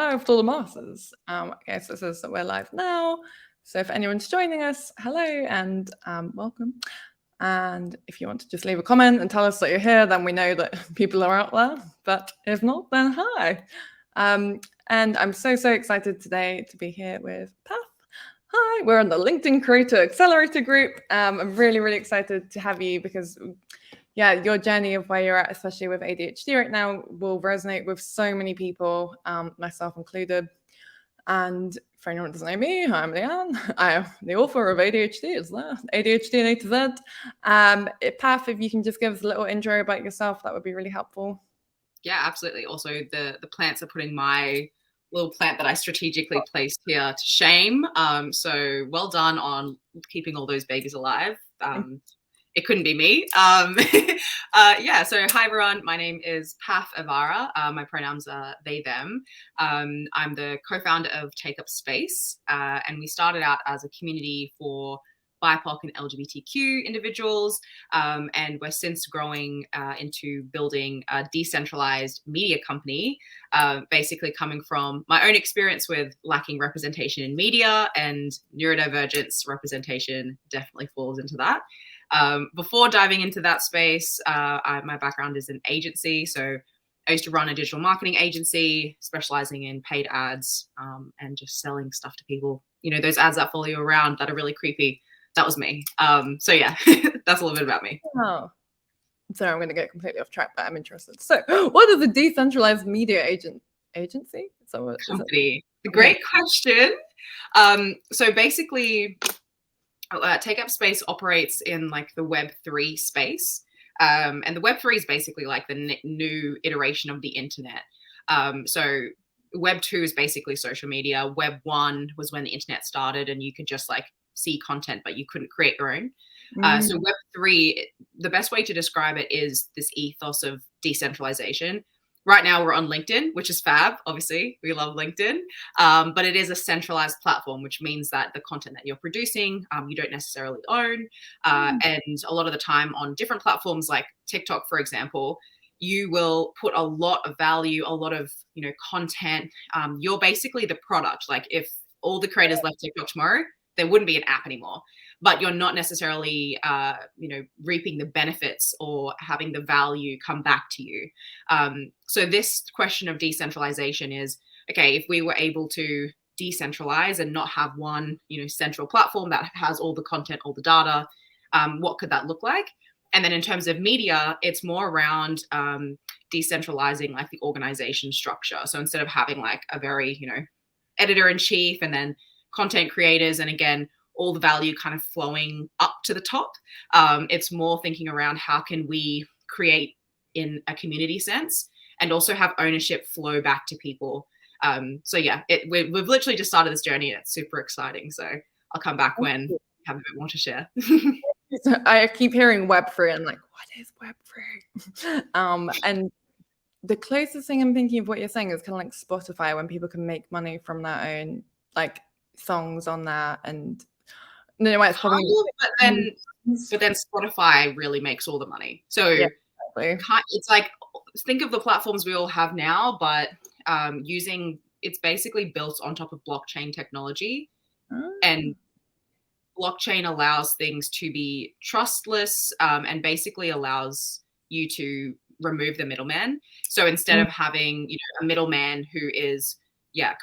live to the masses. Okay, so it says that we're live now. So if anyone's joining us, hello and welcome. And if you want to just leave a comment and tell us that you're here, then we know that people are out there. But if not, then hi. And I'm so excited today to be here with Paff. Hi, we're in the LinkedIn Creator Accelerator group. I'm really excited to have you because your journey of where you're at, especially with ADHD right now, will resonate with so many people, myself included. And for anyone who doesn't know me, I'm Leanne. I am the author of ADHD, is there? ADHD and A to Z. Paff, if you can just give us a little intro about yourself, that would be really helpful. Yeah, absolutely. Also, the plants are putting my little plant that I strategically placed here to shame. So well done on keeping all those babies alive. It couldn't be me. So hi everyone, my name is Paff Evara. My pronouns are they, them. I'm the co-founder of Take Up Space, and we started out as a community for BIPOC and LGBTQ individuals, and we're since growing into building a decentralized media company, basically coming from my own experience with lacking representation in media, and neurodivergence representation definitely falls into that. Before diving into that space, my background is in agency. So I used to run a digital marketing agency specializing in paid ads and just selling stuff to people. You know, those ads that follow you around that are really creepy. That was me. So yeah, that's a little bit about me. Oh. So I'm going to get completely off track, but I'm interested. So what is a decentralized media agency? Company. Great question. So basically, Take Up Space operates in like the Web3 space. And the Web3 is basically like the new iteration of the internet. So Web2 is basically social media. Web1 was when the internet started and you could just like see content, but you couldn't create your own. So Web3, the best way to describe it is this ethos of decentralization. Right now we're on LinkedIn, which is fab. Obviously, we love LinkedIn, but it is a centralized platform, which means that the content that you're producing, you don't necessarily own. And a lot of the time on different platforms like TikTok, for example, you will put a lot of value, a lot of content. You're basically the product. Like if all the creators left TikTok tomorrow, there wouldn't be an app anymore. But you're not necessarily, reaping the benefits or having the value come back to you. So this question of decentralization is, okay, if we were able to decentralize and not have one, central platform that has all the content, all the data, what could that look like? And then in terms of media, it's more around decentralizing like the organization structure. So instead of having like a very, editor-in-chief and then content creators, and again, all the value kind of flowing up to the top. It's more thinking around how can we create in a community sense and also have ownership flow back to people. So yeah, we've literally just started this journey and it's super exciting. So I'll come back when I have a bit more to share. I keep hearing Web3 and like, what is Web3? And the closest thing I'm thinking of what you're saying is kind of like Spotify, when people can make money from their own like songs on that. And no, it's probably but then Spotify really makes all the money. So yeah, exactly. It's like, think of the platforms we all have now, but it's basically built on top of blockchain technology. And blockchain allows things to be trustless, and basically allows you to remove the middleman. So instead of having a middleman who is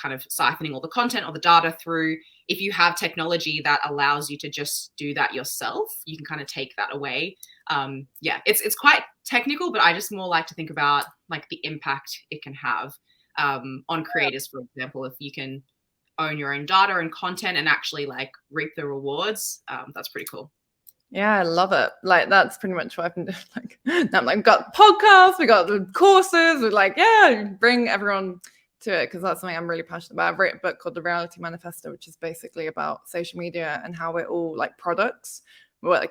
kind of siphoning all the content or the data through, if you have technology that allows you to just do that yourself, you can kind of take that away. It's quite technical, but I just more like to think about like the impact it can have on creators, for example. If you can own your own data and content and actually like reap the rewards, that's pretty cool. Yeah, I love it. Like that's pretty much what I've been doing. Like now I'm like, got podcasts, we got the courses, we're like, bring everyone to it, because that's something I'm really passionate about. I've written a book called The Reality Manifesto, which is basically about social media and how we're all like products.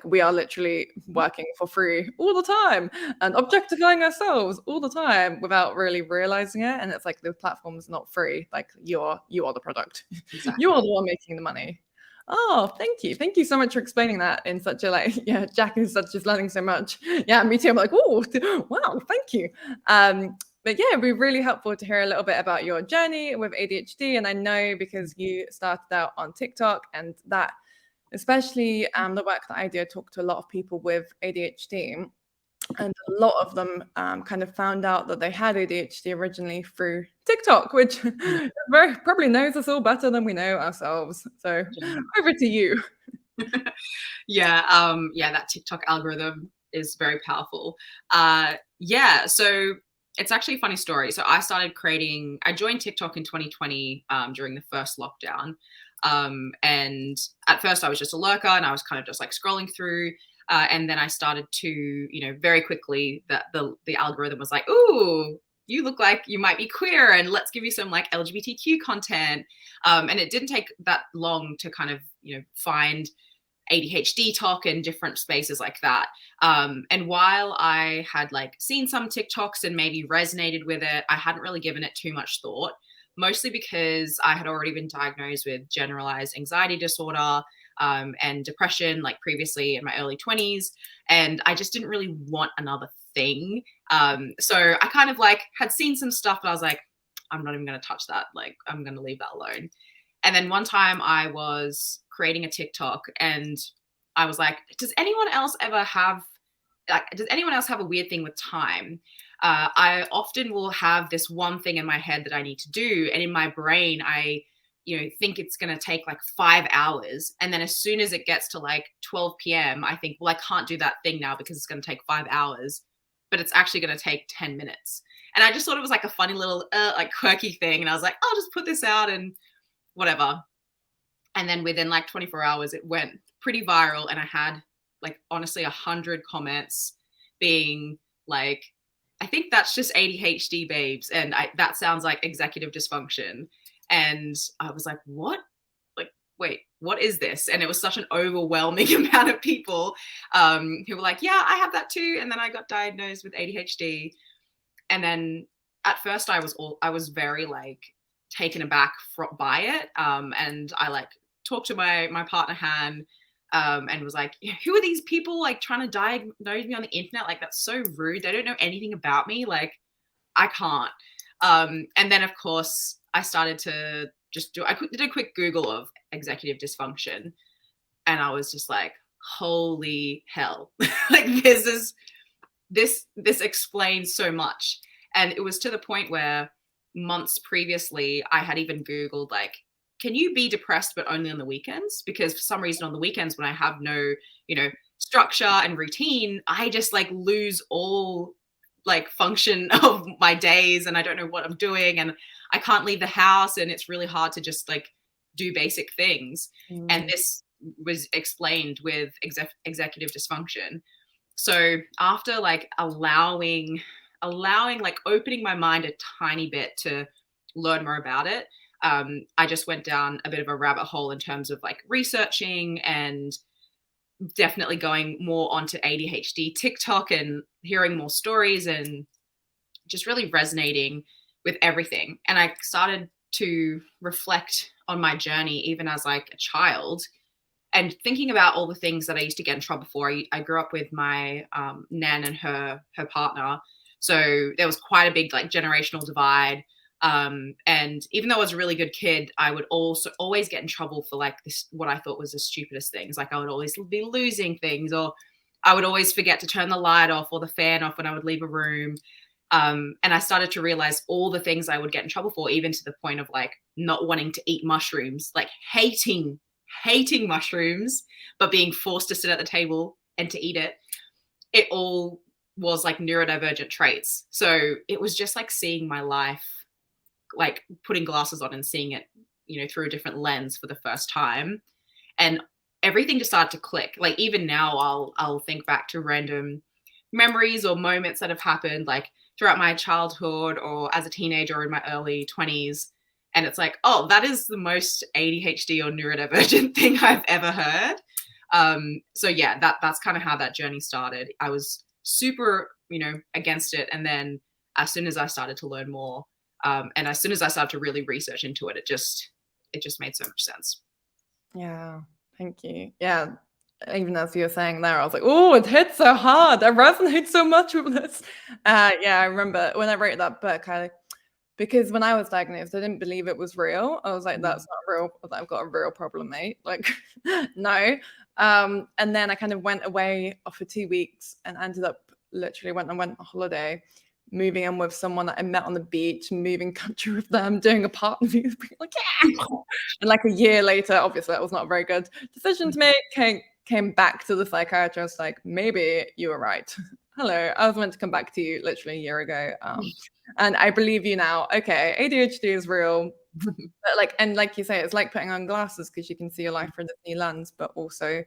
We are literally working for free all the time and objectifying ourselves all the time without really realizing it. And it's like the platform's not free. Like you are the product. Exactly. You are the one making the money. Oh, thank you. Thank you so much for explaining that in such a Jack is just learning so much. Yeah, me too. I'm like, oh, wow, thank you. But yeah, it'd be really helpful to hear a little bit about your journey with ADHD. And I know because you started out on TikTok, and that, especially the work that I do, I talk to a lot of people with ADHD. And a lot of them kind of found out that they had ADHD originally through TikTok, which probably knows us all better than we know ourselves. So over to you. Yeah, that TikTok algorithm is very powerful. So it's actually a funny story. So I joined TikTok in 2020 during the first lockdown. And at first I was just a lurker and I was kind of just like scrolling through. And then I started to, very quickly the algorithm was like, ooh, you look like you might be queer and let's give you some like LGBTQ content. And it didn't take that long to kind of, find ADHD talk in different spaces like that. And while I had like seen some TikToks and maybe resonated with it, I hadn't really given it too much thought, mostly because I had already been diagnosed with generalized anxiety disorder and depression, like previously in my early 20s. And I just didn't really want another thing. So I kind of like had seen some stuff, but I was like, I'm not even going to touch that. Like, I'm going to leave that alone. And then one time I was creating a TikTok and I was like, does anyone else have a weird thing with time? I often will have this one thing in my head that I need to do. And in my brain, I, think it's going to take like 5 hours. And then as soon as it gets to like 12 p.m., I think, well, I can't do that thing now because it's going to take 5 hours, but it's actually going to take 10 minutes. And I just thought it was like a funny little like quirky thing. And I was like, I'll just put this out and whatever. And then within like 24 hours, it went pretty viral. And I had like, honestly, 100 comments being like, I think that's just ADHD, babes. And that sounds like executive dysfunction. And I was like, what? Like, wait, what is this? And it was such an overwhelming amount of people who were like, yeah, I have that too. And then I got diagnosed with ADHD. And then at first I was very like taken aback by it. And I like talked to my partner, Han, and was like, who are these people like trying to diagnose me on the internet? Like, that's so rude. They don't know anything about me. Like, I can't. And then of course I started to I did a quick Google of executive dysfunction and I was just like, holy hell. Like this explains so much. And it was to the point where months previously, I had even Googled like, can you be depressed but only on the weekends? Because for some reason on the weekends when I have no, structure and routine, I just like lose all like function of my days and I don't know what I'm doing and I can't leave the house and it's really hard to just like do basic things. And this was explained with executive dysfunction. So after like allowing like opening my mind a tiny bit to learn more about it, I just went down a bit of a rabbit hole in terms of like researching and definitely going more onto ADHD TikTok and hearing more stories and just really resonating with everything. And I started to reflect on my journey even as like a child and thinking about all the things that I used to get in trouble for. I grew up with my nan and her partner. So there was quite a big like generational divide. And even though I was a really good kid, I would also always get in trouble for like this, what I thought was the stupidest things. Like I would always be losing things, or I would always forget to turn the light off or the fan off when I would leave a room. And I started to realize all the things I would get in trouble for, even to the point of like not wanting to eat mushrooms, like hating mushrooms, but being forced to sit at the table and to eat it. It all was like neurodivergent traits. So it was just like seeing my life, like putting glasses on and seeing it, through a different lens for the first time. And everything just started to click. Like even now I'll think back to random memories or moments that have happened like throughout my childhood or as a teenager or in my early 20s. And it's like, oh, that is the most ADHD or neurodivergent thing I've ever heard. So yeah, that's kind of how that journey started. I was super, against it. And then as soon as I started to learn more, and as soon as I started to really research into it, it just made so much sense. Yeah, thank you. Yeah, even as you were saying there, I was like, oh, it hits so hard. I resonate so much with this. Yeah, I remember when I wrote that book, because when I was diagnosed, I didn't believe it was real. I was like, that's not real. I've got a real problem, mate. Like, no. And then I kind of went away for 2 weeks and ended up literally went on holiday, moving in with someone that I met on the beach, moving country with them, doing a partner view, like, yeah. And like a year later, obviously that was not a very good decision to make. Came back to the psychiatrist, like, maybe you were right. Hello, I was meant to come back to you literally a year ago. And I believe you now. Okay, ADHD is real. But like you say, it's like putting on glasses because you can see your life through this new lens, but also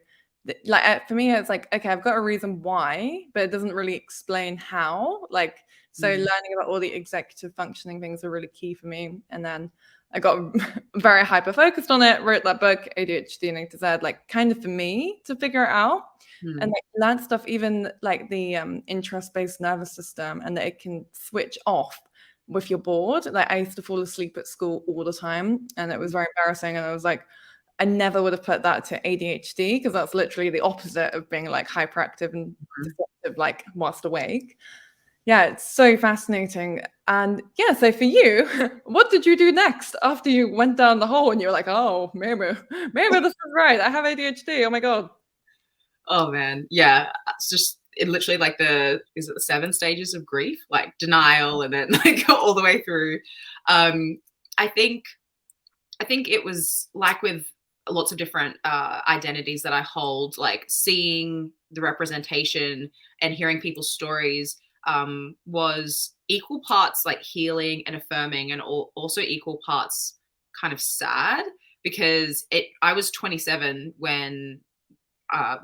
for me, it's like, okay, I've got a reason why, but it doesn't really explain how. Like, so learning about all the executive functioning things are really key for me. And then I got very hyper focused on it, wrote that book, ADHD and A to Z, like kind of for me to figure it out. And like learn stuff, even like the interest-based nervous system, and that it can switch off if you're bored. Like I used to fall asleep at school all the time, and it was very embarrassing. And I was like, I never would have put that to ADHD because that's literally the opposite of being like hyperactive and disruptive, like whilst awake. Yeah, it's so fascinating. And yeah, so for you, what did you do next after you went down the hole and you were like, oh, maybe this is right. I have ADHD. Oh my God. Oh man, yeah. It's just literally like is it the 7 stages of grief? Like denial and then like all the way through. I think it was like with lots of different identities that I hold, like seeing the representation and hearing people's stories was equal parts like healing and affirming, and also equal parts kind of sad, because I was 27 when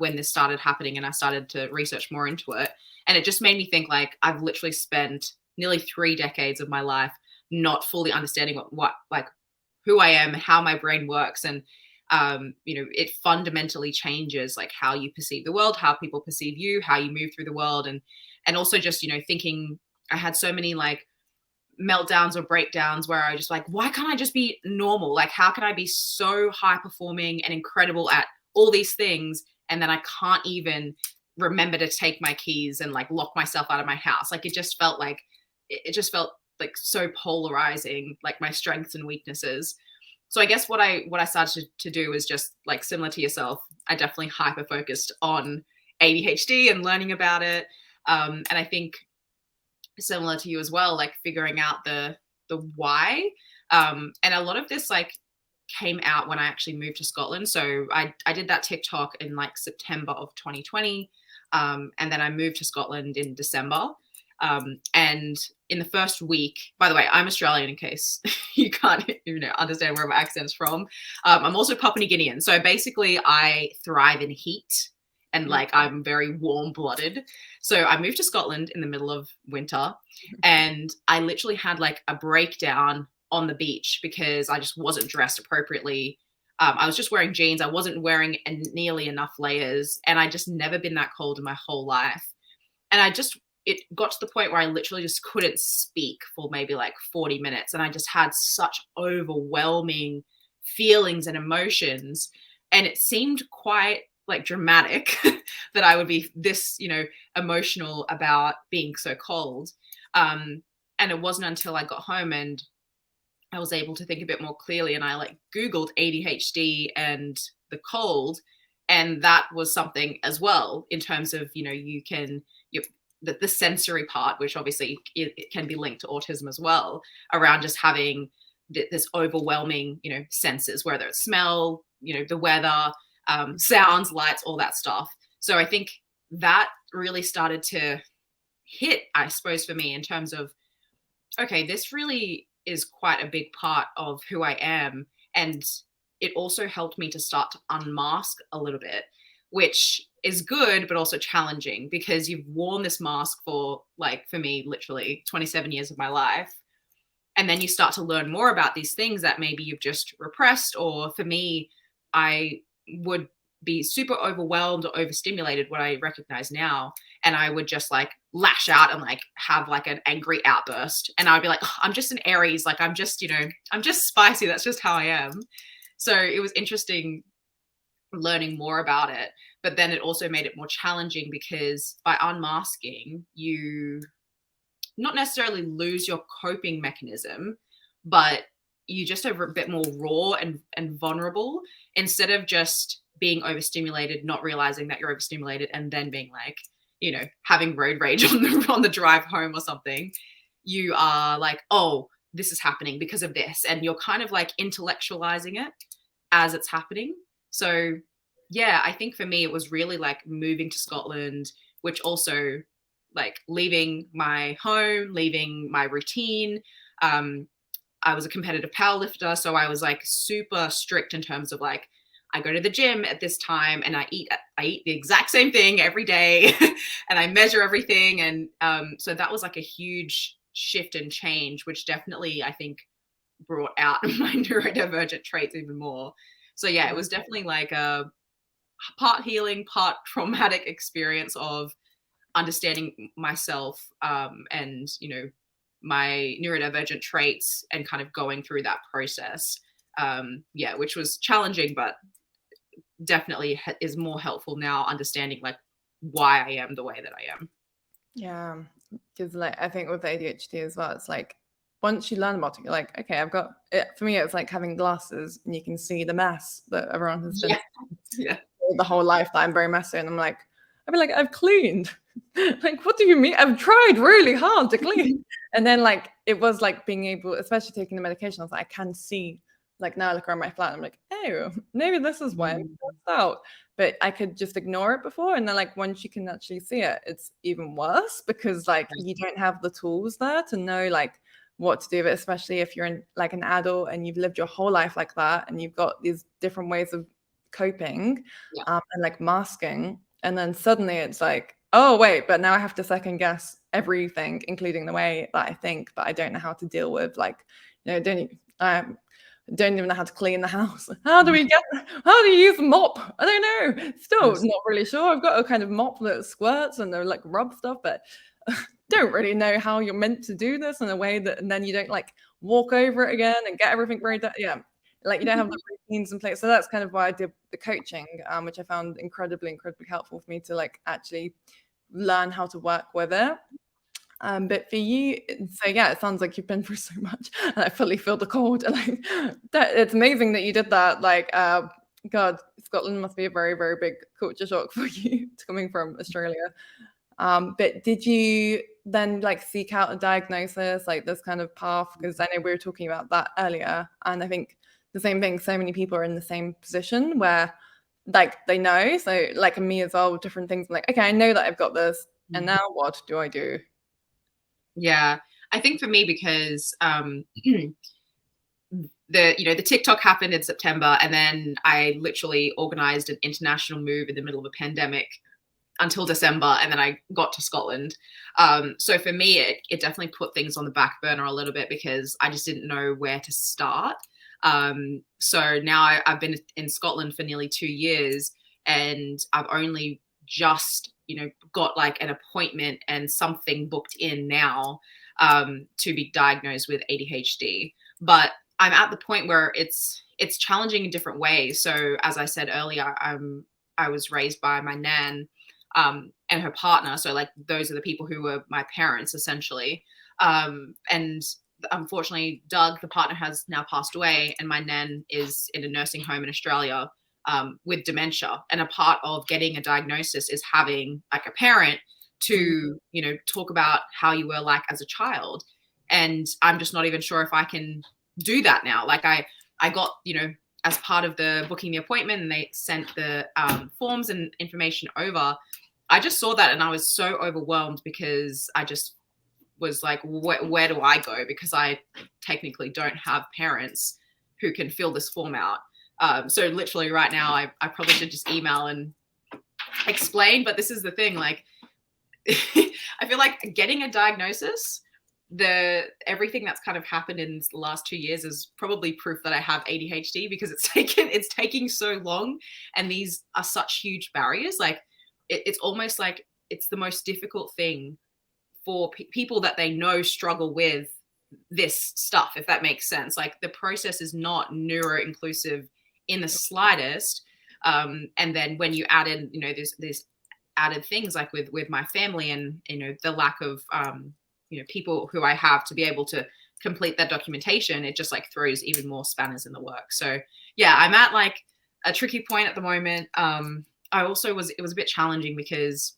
this started happening and I started to research more into it. And it just made me think, like, I've literally spent nearly 3 decades of my life not fully understanding what like who I am, how my brain works. And, it fundamentally changes like how you perceive the world, how people perceive you, how you move through the world. And also just, thinking I had so many like meltdowns or breakdowns where I just like, why can't I just be normal? Like, how can I be so high performing and incredible at all these things, and then I can't even remember to take my keys and like lock myself out of my house? Like, it just felt like so polarizing, like my strengths and weaknesses. So I guess what I started to do is just like similar to yourself. I definitely hyper focused on ADHD and learning about it. And I think similar to you as well, like figuring out the why. And a lot of this like came out when I actually moved to Scotland. So I did that TikTok in like September of 2020. And then I moved to Scotland in December. And in the first week, by the way, I'm Australian in case you can't understand where my accent's from. I'm also Papua New Guinean. So basically I thrive in heat and like I'm very warm blooded. So I moved to Scotland in the middle of winter, and I literally had like a breakdown on the beach because I just wasn't dressed appropriately. I was just wearing jeans. I wasn't wearing nearly enough layers, and I just never been that cold in my whole life. And it got to the point where I literally just couldn't speak for maybe like 40 minutes. And I just had such overwhelming feelings and emotions. And it seemed quite like dramatic that I would be this, emotional about being so cold. And it wasn't until I got home and I was able to think a bit more clearly, and I like Googled ADHD and the cold. And that was something as well in terms of, the sensory part, which obviously it can be linked to autism as well, around just having this overwhelming, senses, whether it's smell, the weather, sounds, lights, all that stuff. So I think that really started to hit, I suppose, for me in terms of, okay, this really is quite a big part of who I am. And it also helped me to start to unmask a little bit, which is good, but also challenging because you've worn this mask for, like, for me, literally 27 years of my life. And then you start to learn more about these things that maybe you've just repressed. Or for me, I would be super overwhelmed or overstimulated, what I recognize now. And I would just like lash out and like have like an angry outburst. And I'd be like, oh, I'm just an Aries. Like, I'm just spicy. That's just how I am. So it was interesting learning more about it. but then it also made it more challenging because by unmasking, you not necessarily lose your coping mechanism, but you just are a bit more raw and vulnerable instead of just being overstimulated, not realizing that you're overstimulated, and then being like, you know, having road rage on the drive home or something. You are like, oh, this is happening because of this, and you're kind of like intellectualizing it as it's happening. So yeah, I think for me it was really like moving to Scotland, which also like leaving my home, leaving my routine. I was a competitive powerlifter, so I was like super strict in terms of like, I go to the gym at this time and I eat the exact same thing every day and I measure everything. And so that was like a huge shift and change, which definitely I think brought out my neurodivergent traits even more. So yeah, it was definitely like a part healing, part traumatic experience of understanding myself, and, you know, my neurodivergent traits, and kind of going through that process. Yeah, which was challenging, but definitely is more helpful now, understanding like why I am the way that I am. Yeah, because like I think with ADHD as well, it's like once you learn about it, you're like, okay, I've got it. For me, it's like having glasses and you can see the mess that everyone has been Yeah, yeah. the whole life that I'm very messy, and I'm like, I'd be like, I've cleaned. Like, what do you mean? I've tried really hard to clean. And then like it was like being able, especially taking the medication, I was like, I can see, like now I look around my flat, I'm like, oh, maybe this is why I'm stressed out. But I could just ignore it before. And then like once you can actually see it, it's even worse because like you don't have the tools there to know like what to do with it, especially if you're in like an adult and you've lived your whole life like that and you've got these different ways of coping, Yeah. and like masking. And then suddenly it's like, oh wait, but now I have to second guess everything, including the way that I think, but I don't know how to deal with, like, you know, don't even know how to clean the house. How do you use a mop? I don't know. Still not really sure. I've got a kind of mop that squirts and they're like rub stuff, but don't really know how you're meant to do this in a way that, and then you don't like walk over it again and get everything very done. Yeah. Like you don't have the routines in place. So that's kind of why I did the coaching, which I found incredibly helpful for me to like actually learn how to work with it. But for you, so yeah, it sounds like you've been through so much, and I fully feel the cold. And like that, it's amazing that you did that. Like, God, Scotland must be a very, very big culture shock for you coming from Australia. But did you then like seek out a diagnosis, like this kind of path? Because I know we were talking about that earlier, and I think the same thing. So many people are in the same position where like they know. So like me as well, with different things. I'm like, okay, I know that I've got this, and now what do I do? Yeah, I think for me, because the TikTok happened in September, and then I literally organized an international move in the middle of a pandemic until December, and then I got to Scotland. So for me, it definitely put things on the back burner a little bit because I just didn't know where to start. So now I've been in Scotland for nearly 2 years, and I've only just, got like an appointment and something booked in now, to be diagnosed with ADHD. But I'm at the point where it's challenging in different ways. So as I said earlier, I was raised by my nan, and her partner. So like those are the people who were my parents essentially. And unfortunately, Doug, the partner, has now passed away, and my nan is in a nursing home in Australia, with dementia. And a part of getting a diagnosis is having like a parent to, talk about how you were like as a child. And I'm just not even sure if I can do that now. Like I got, as part of the booking the appointment, and they sent the forms and information over. I just saw that and I was so overwhelmed because I just was like, where do I go? Because I technically don't have parents who can fill this form out. So literally right now, I probably should just email and explain. But this is the thing, like, I feel like getting a diagnosis, everything that's kind of happened in the last 2 years is probably proof that I have ADHD, because it's taking so long, and these are such huge barriers. Like it's almost like it's the most difficult thing for people that they know struggle with this stuff, if that makes sense. Like the process is not neuro inclusive in the slightest. And then when you add in, there's added things like with my family, and the lack of people who I have to be able to complete that documentation, it just like throws even more spanners in the works. So yeah, I'm at like a tricky point at the moment. I also it was a bit challenging because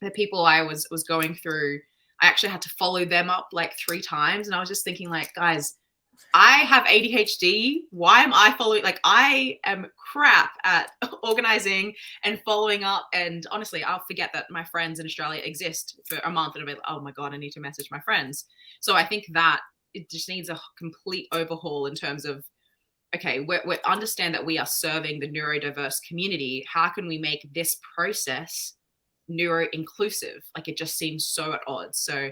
the people I was going through, I actually had to follow them up like 3 times, and I was just thinking like, guys, I have ADHD. Why am I following? Like, I am crap at organizing and following up. And honestly, I'll forget that my friends in Australia exist for a month, and I'll be like, oh my God, I need to message my friends. So I think that it just needs a complete overhaul in terms of, okay, we understand that we are serving the neurodiverse community. How can we make this process neuro inclusive? Like, it just seems so at odds. So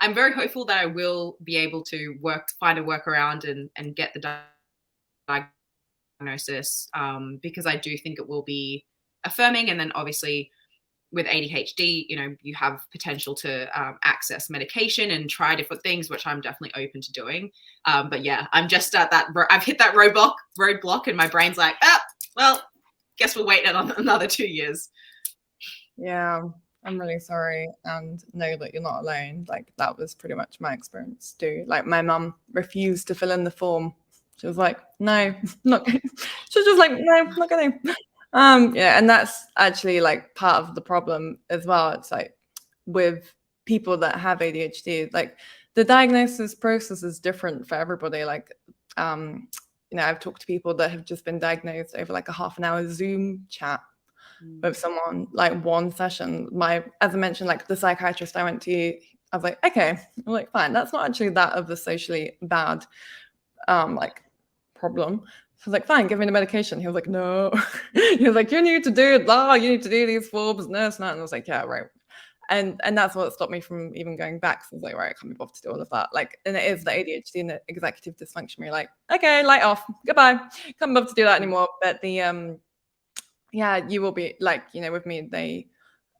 I'm very hopeful that I will be able to find a workaround and get the diagnosis, because I do think it will be affirming. And then obviously with ADHD, you have potential to access medication and try different things, which I'm definitely open to doing. But yeah, I'm just at that. I've hit that roadblock, and my brain's like, well, guess we'll wait another 2 years. Yeah, I'm really sorry, and know that you're not alone. Like, that was pretty much my experience too. Like, my mum refused to fill in the form. She was like, no, not going. She was just like, no, not going. Yeah, and that's actually like part of the problem as well. It's like with people that have ADHD, like the diagnosis process is different for everybody. Like, I've talked to people that have just been diagnosed over like a half an hour Zoom chat with someone, like one session. As I mentioned, like the psychiatrist I went to, I was like, okay, I'm like, fine, that's not actually that of a socially bad like problem. So I was like, fine, give me the medication. He was like, no. He was like, you need to do it, you need to do these forms, nurse, and I was like, yeah, right. And that's what stopped me from even going back. So I was like, right, I can't be bothered to do all of that. Like, and it is the ADHD and the executive dysfunction. You're like, okay, light off, goodbye, can't be bothered to do that anymore. But the yeah, you will be like, with me, they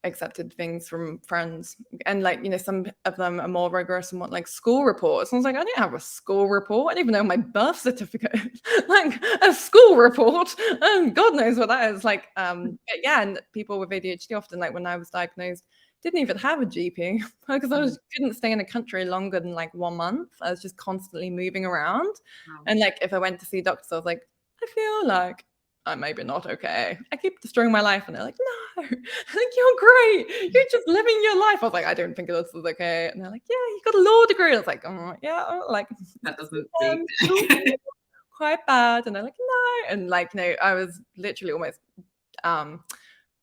accepted things from friends, and like, some of them are more rigorous and want like school reports. And I was like, I didn't have a school report. I didn't even know my birth certificate. Like, a school report, God knows what that is. Like, yeah, and people with ADHD often, like when I was diagnosed, didn't even have a GP because I couldn't stay in a country longer than like 1 month. I was just constantly moving around. And like, if I went to see doctors, I was like, I feel like I'm maybe not okay. I keep destroying my life. And they're like, no, like, you're great. You're just living your life. I was like, I don't think this is okay. And they're like, yeah, you got a law degree. I was like, oh, yeah, like, that doesn't speak. Quite bad. And they're like, no. And like, I was literally almost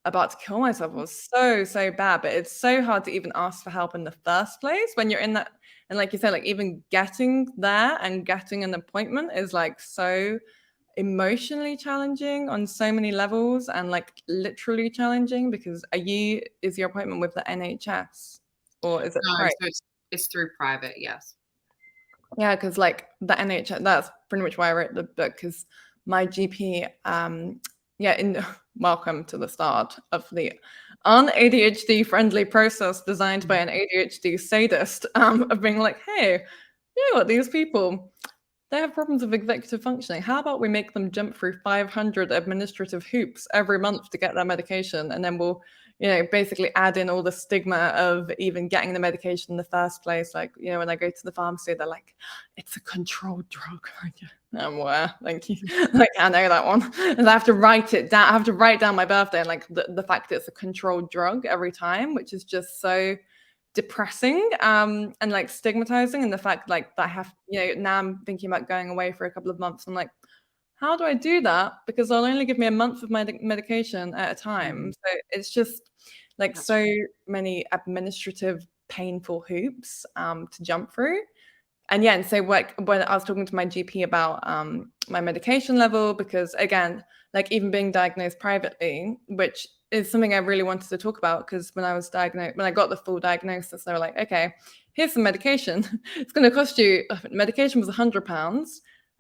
about to kill myself. It was so bad. But it's so hard to even ask for help in the first place when you're in that. And like you said, like, even getting there and getting an appointment is like so emotionally challenging on so many levels, and like literally challenging, because is your appointment with the NHS or is it private? So it's through private, yes. Yeah, because like the NHS, that's pretty much why I wrote the book, because my GP, welcome to the start of the un-ADHD friendly process designed by an ADHD sadist, of being like, hey, you know what, these people, they have problems with executive functioning. How about we make them jump through 500 administrative hoops every month to get their medication? And then we'll, basically add in all the stigma of even getting the medication in the first place. Like, when I go to the pharmacy, they're like, it's a controlled drug. I'm aware, thank you. Like, I know that one. And I have to write it down. I have to write down my birthday and like the fact that it's a controlled drug every time, which is just so depressing and like stigmatizing. And the fact like that I have, now I'm thinking about going away for a couple of months. I'm like, how do I do that? Because they'll only give me a month of my medication at a time. So it's just like so many administrative painful hoops to jump through. And yeah, and so when I was talking to my GP about my medication level, because again, like even being diagnosed privately, which is something I really wanted to talk about, because when I was diagnosed, when I got the full diagnosis, they were like, okay, here's some medication. It's going to cost you, medication was £100.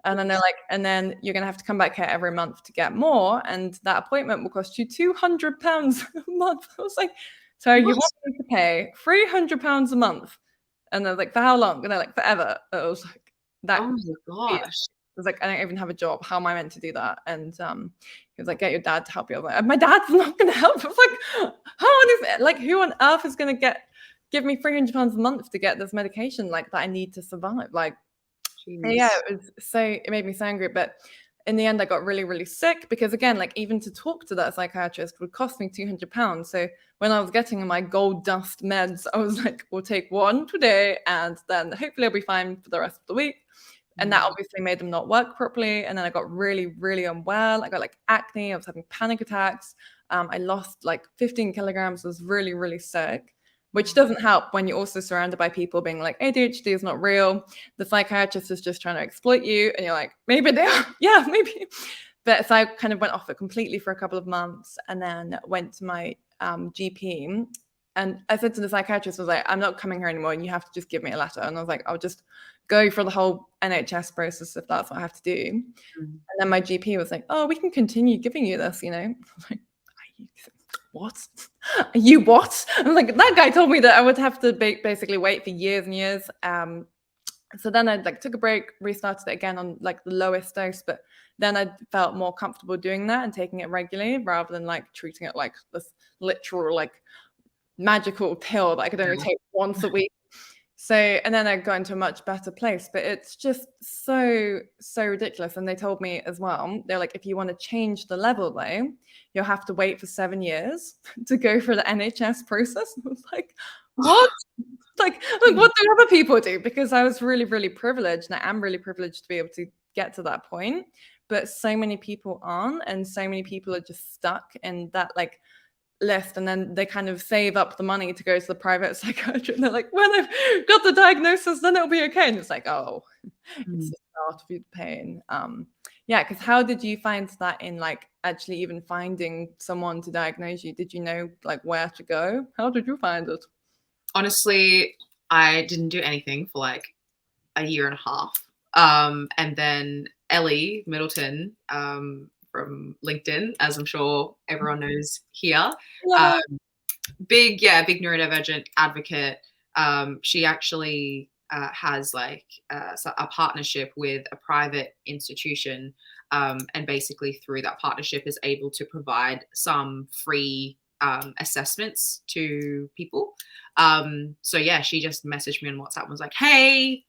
And then they're like, and then you're going to have to come back here every month to get more. And that appointment will cost you £200 a month. I was like, so you want me to pay £300 a month? And they're like, for how long? And they're like, forever. And I was like, oh my gosh. was like, I don't even have a job. How am I meant to do that? And he was like, get your dad to help you. I was like, my dad's not going to help. I was like, how on is like, who on earth is going to give me £300 a month to get this medication like that I need to survive? Like, yeah, it made me so angry. But in the end, I got really, really sick because, again, like, even to talk to that psychiatrist would cost me £200. So when I was getting my gold dust meds, I was like, we'll take one today and then hopefully I'll be fine for the rest of the week. And that obviously made them not work properly. And then I got really, really unwell. I got like acne. I was having panic attacks. I lost like 15 kilograms. I was really, really sick, which doesn't help when you're also surrounded by people being like, ADHD is not real. The psychiatrist is just trying to exploit you. And you're like, maybe they are. Yeah, maybe. But so I kind of went off it completely for a couple of months and then went to my GP. And I said to the psychiatrist, I was like, I'm not coming here anymore. And you have to just give me a letter. And I was like, I'll just go for the whole NHS process if that's what I have to do. And then my GP was like, oh, we can continue giving you this, you know. I was like, what? You what? I'm like, that guy told me that I would have to basically wait for years and years. So then I like took a break, restarted it again on like the lowest dose, but then I felt more comfortable doing that and taking it regularly rather than like treating it like this literal like magical pill that I could only take once a week. So, and then I got into a much better place, but it's just so ridiculous. And they told me as well, they're like, if you want to change the level though, you'll have to wait for 7 years to go through the NHS process. I was like, what? like what do other people do? Because I was really, really privileged, and I am really privileged to be able to get to that point. But so many people aren't, and so many people are just stuck in that like list, and then they kind of save up the money to go to the private psychiatrist, and they're like, when I've got the diagnosis, then it'll be okay. And it's like, oh, it's the start of your pain. Yeah, because how did you find that in like actually even finding someone to diagnose you? Did you know like where to go? How did you find it? Honestly, I didn't do anything for like a year and a half. And then Ellie Middleton, from LinkedIn, as I'm sure everyone knows here, big neurodivergent advocate. She actually has like a partnership with a private institution, and basically through that partnership is able to provide some free assessments to people. So yeah, she just messaged me on WhatsApp and was like, hey,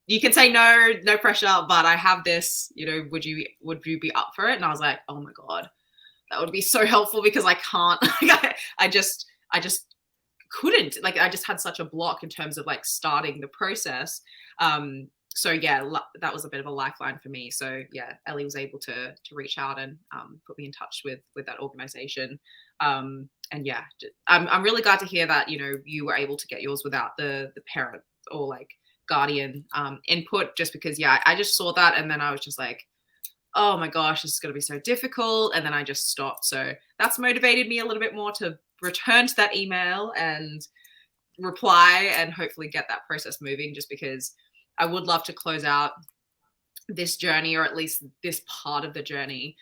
you can say no pressure, but I have this, you know, would you be up for it? And I was like, oh my God, that would be so helpful, because I can't, I just couldn't, like, I just had such a block in terms of like starting the process. So yeah, that was a bit of a lifeline for me. So yeah, Ellie was able to reach out and put me in touch with that organization. And yeah, I'm really glad to hear that, you know, you were able to get yours without the parent or like guardian input, just because, yeah, I just saw that and then I was just like, oh my gosh, this is going to be so difficult. And then I just stopped. So that's motivated me a little bit more to return to that email and reply and hopefully get that process moving, just because I would love to close out this journey, or at least this part of the journey.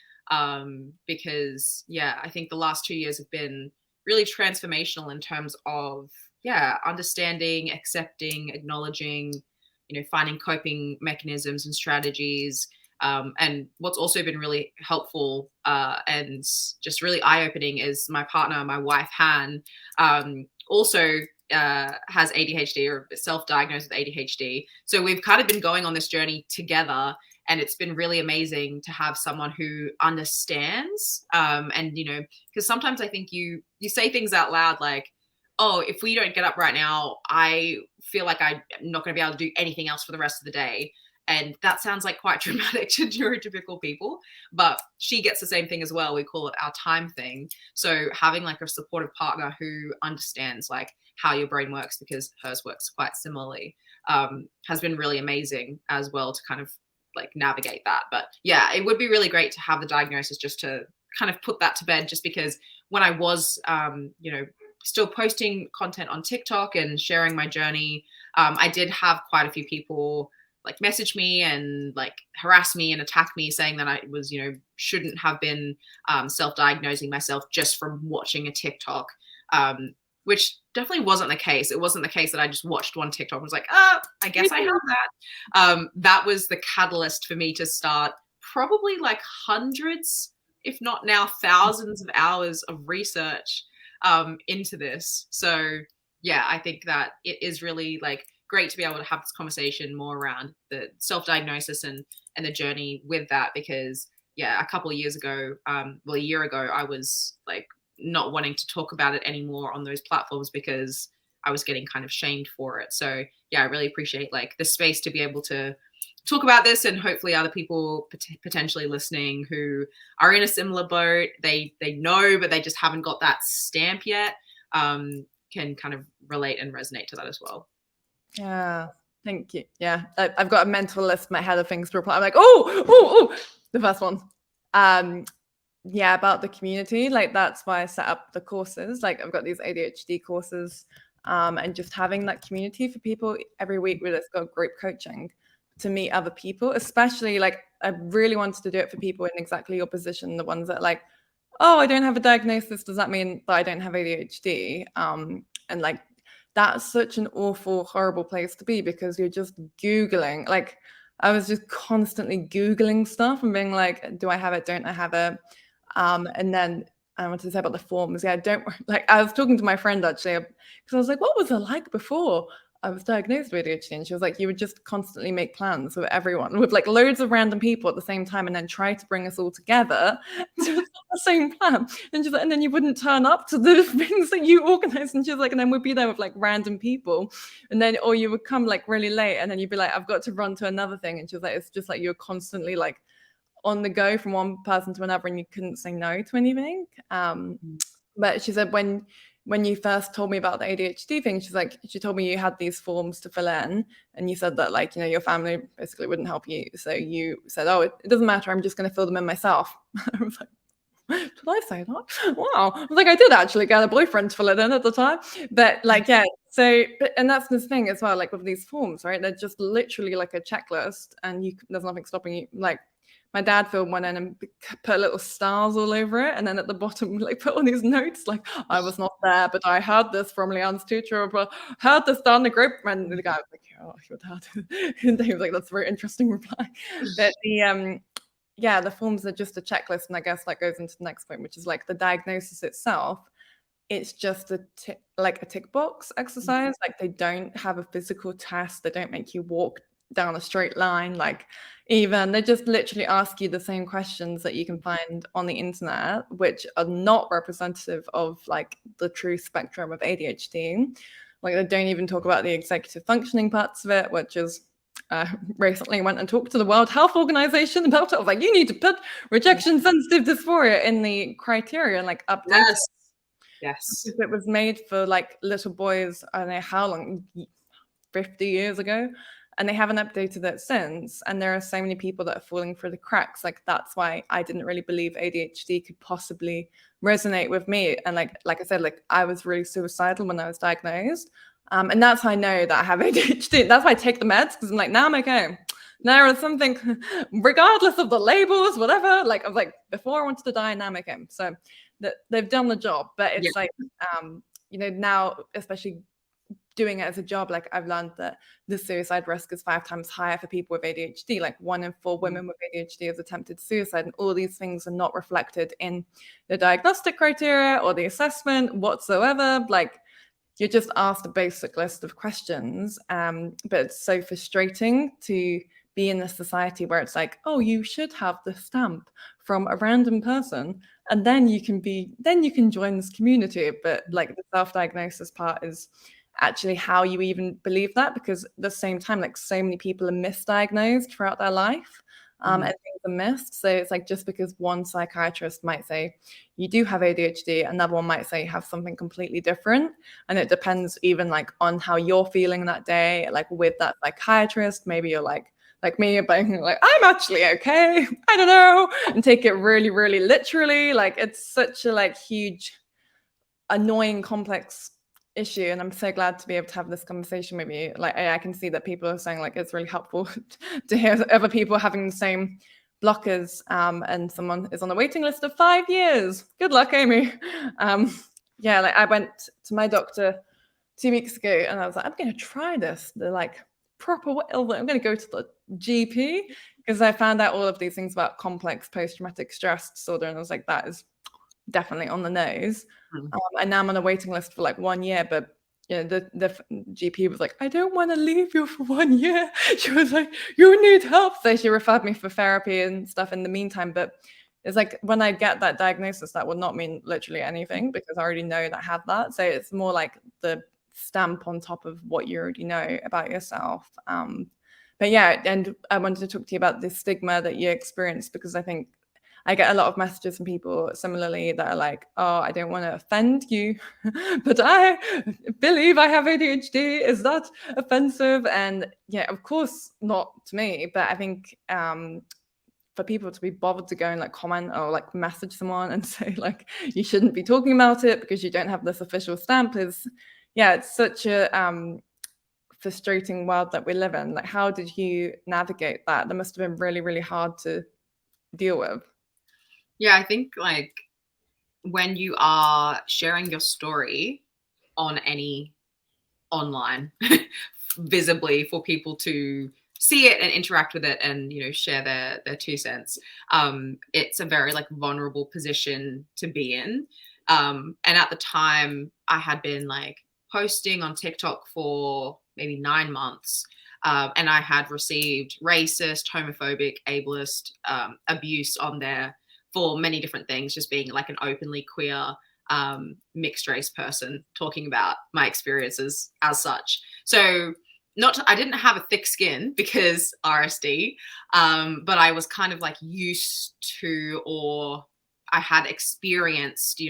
Because yeah, I think the last 2 years have been really transformational in terms of, yeah, understanding, accepting, acknowledging, you know, finding coping mechanisms and strategies. And what's also been really helpful and just really eye-opening is my partner, my wife, Han, also has ADHD, or self-diagnosed with ADHD. So we've kind of been going on this journey together, and it's been really amazing to have someone who understands. And, you know, because sometimes I think you say things out loud like, oh, if we don't get up right now, I feel like I'm not going to be able to do anything else for the rest of the day. And that sounds like quite dramatic to neurotypical people, but she gets the same thing as well. We call it our time thing. So having like a supportive partner who understands like how your brain works, because hers works quite similarly, has been really amazing as well to kind of like navigate that. But yeah, it would be really great to have the diagnosis just to kind of put that to bed, just because when I was, you know, still posting content on TikTok and sharing my journey, I did have quite a few people like message me and like harass me and attack me, saying that I was, you know, shouldn't have been self-diagnosing myself just from watching a TikTok. which definitely wasn't the case. It wasn't the case that I just watched one TikTok and was like, I guess I have that. That was the catalyst for me to start probably like hundreds, if not now thousands of hours of research into this. So yeah, I think that it is really like great to be able to have this conversation more around the self-diagnosis and the journey with that, because yeah, a couple of years ago, well, a year ago, I was like not wanting to talk about it anymore on those platforms because I was getting kind of shamed for it. So yeah, I really appreciate like the space to be able to talk about this, and hopefully other people potentially listening who are in a similar boat, they know, but they just haven't got that stamp yet, can kind of relate and resonate to that as well. Yeah, thank you. Yeah, I've got a mental list in my head of things to reply. I'm like, oh, the first one. Yeah, about the community. Like that's why I set up the courses. Like I've got these ADHD courses, and just having that community for people every week. We just got group coaching to meet other people. Especially like I really wanted to do it for people in exactly your position, the ones that like, oh, I don't have a diagnosis. Does that mean that I don't have ADHD? And like that's such an awful, horrible place to be, because you're just Googling. Like I was just constantly Googling stuff and being like, do I have it? Don't I have it? And then I wanted to say about the forms. Yeah, don't like. I was talking to my friend actually because I was like, what was it like before I was diagnosed with ADHD? And she was like, you would just constantly make plans with everyone, with like loads of random people at the same time, and then try to bring us all together to the same plan. And she's like, and then you wouldn't turn up to the things that you organized. And she's like, and then we'd be there with like random people, and then or you would come like really late, and then you'd be like, I've got to run to another thing. And she was like, it's just like you're constantly like on the go from one person to another, and you couldn't say no to anything. But she said when you first told me about the ADHD thing, she told me you had these forms to fill in, and you said that like, you know, your family basically wouldn't help you. So you said, oh, it doesn't matter. I'm just going to fill them in myself. I was like, did I say that? Wow. I was like, I did actually get a boyfriend to fill it in at the time. But like, yeah. So, and that's the thing as well, like with these forms, right? They're just literally like a checklist, and there's nothing stopping you. Like, my dad filled one in and put little stars all over it, and then at the bottom, like put all these notes, like I was not there, but I heard this from Leon's teacher, or heard this down the group. And the guy was like, "Oh, your dad," and he was like, "That's a very interesting reply." But the forms are just a checklist, and I guess that goes into the next point, which is like the diagnosis itself. It's just a tick box exercise. Like they don't have a physical test. They don't make you walk down a straight line. Like even they just literally ask you the same questions that you can find on the internet, which are not representative of like the true spectrum of ADHD. Like they don't even talk about the executive functioning parts of it, which is recently went and talked to the World Health Organization about it. I was like, you need to put rejection sensitive dysphoria in the criteria and like update it. Yes. Because it was made for like little boys, I don't know how long, 50 years ago, and they haven't updated it since. And there are so many people that are falling through the cracks. Like that's why I didn't really believe ADHD could possibly resonate with me. And like I said, like I was really suicidal when I was diagnosed. And that's how I know that I have ADHD. That's why I take the meds, because I'm like, now I'm okay. There is something, regardless of the labels, whatever. Like I was like, before I wanted to die, now I'm okay. So they've done the job. But it's like, you know, now, especially doing it as a job, like I've learned that the suicide risk is 5 times higher for people with ADHD. Like 1 in 4 women with ADHD has attempted suicide, and all these things are not reflected in the diagnostic criteria or the assessment whatsoever. Like you're just asked a basic list of questions, but it's so frustrating to be in a society where it's like, oh, you should have the stamp from a random person, and then you can join this community. But like the self-diagnosis part is actually how you even believe that, because at the same time, like so many people are misdiagnosed throughout their life, and things are missed. So it's like, just because one psychiatrist might say you do have ADHD, another one might say you have something completely different, and it depends even like on how you're feeling that day, like with that psychiatrist. Maybe you're like me, you're being like, I'm actually okay, I don't know, and take it really, really literally. Like it's such a like huge, annoying, complex issue, and I'm so glad to be able to have this conversation with you. Like I can see that people are saying like it's really helpful to hear other people having the same blockers, and someone is on the waiting list of 5 years. Good luck, Amy. Yeah, like I went to my doctor 2 weeks ago and I was like, I'm going to try this. They're like, proper, I'm going to go to the GP because I found out all of these things about complex post-traumatic stress disorder. And I was like, that is definitely on the nose. Mm. And now I'm on a waiting list for like 1 year, but you know, the GP was like, I don't want to leave you for 1 year. She was like, you need help. So she referred me for therapy and stuff in the meantime. But it's like when I get that diagnosis, that would not mean literally anything because I already know that I have that. So it's more like the stamp on top of what you already know about yourself. But yeah, and I wanted to talk to you about the stigma that you experience because I think I get a lot of messages from people similarly that are like, oh, I don't want to offend you, but I believe I have ADHD. Is that offensive? And yeah, of course not to me, but I think for people to be bothered to go and like comment or like message someone and say like you shouldn't be talking about it because you don't have this official stamp is, yeah, it's such a frustrating world that we live in. Like, how did you navigate that? That must have been really, really hard to deal with. Yeah, I think like when you are sharing your story on any online visibly for people to see it and interact with it and share their 2 cents, it's a very like vulnerable position to be in. And at the time I had been like posting on TikTok for maybe 9 months, and I had received racist, homophobic, ableist abuse on there for many different things, just being like an openly queer mixed race person talking about my experiences as such. So I didn't have a thick skin because RSD, but I was kind of like used to, or I had experienced,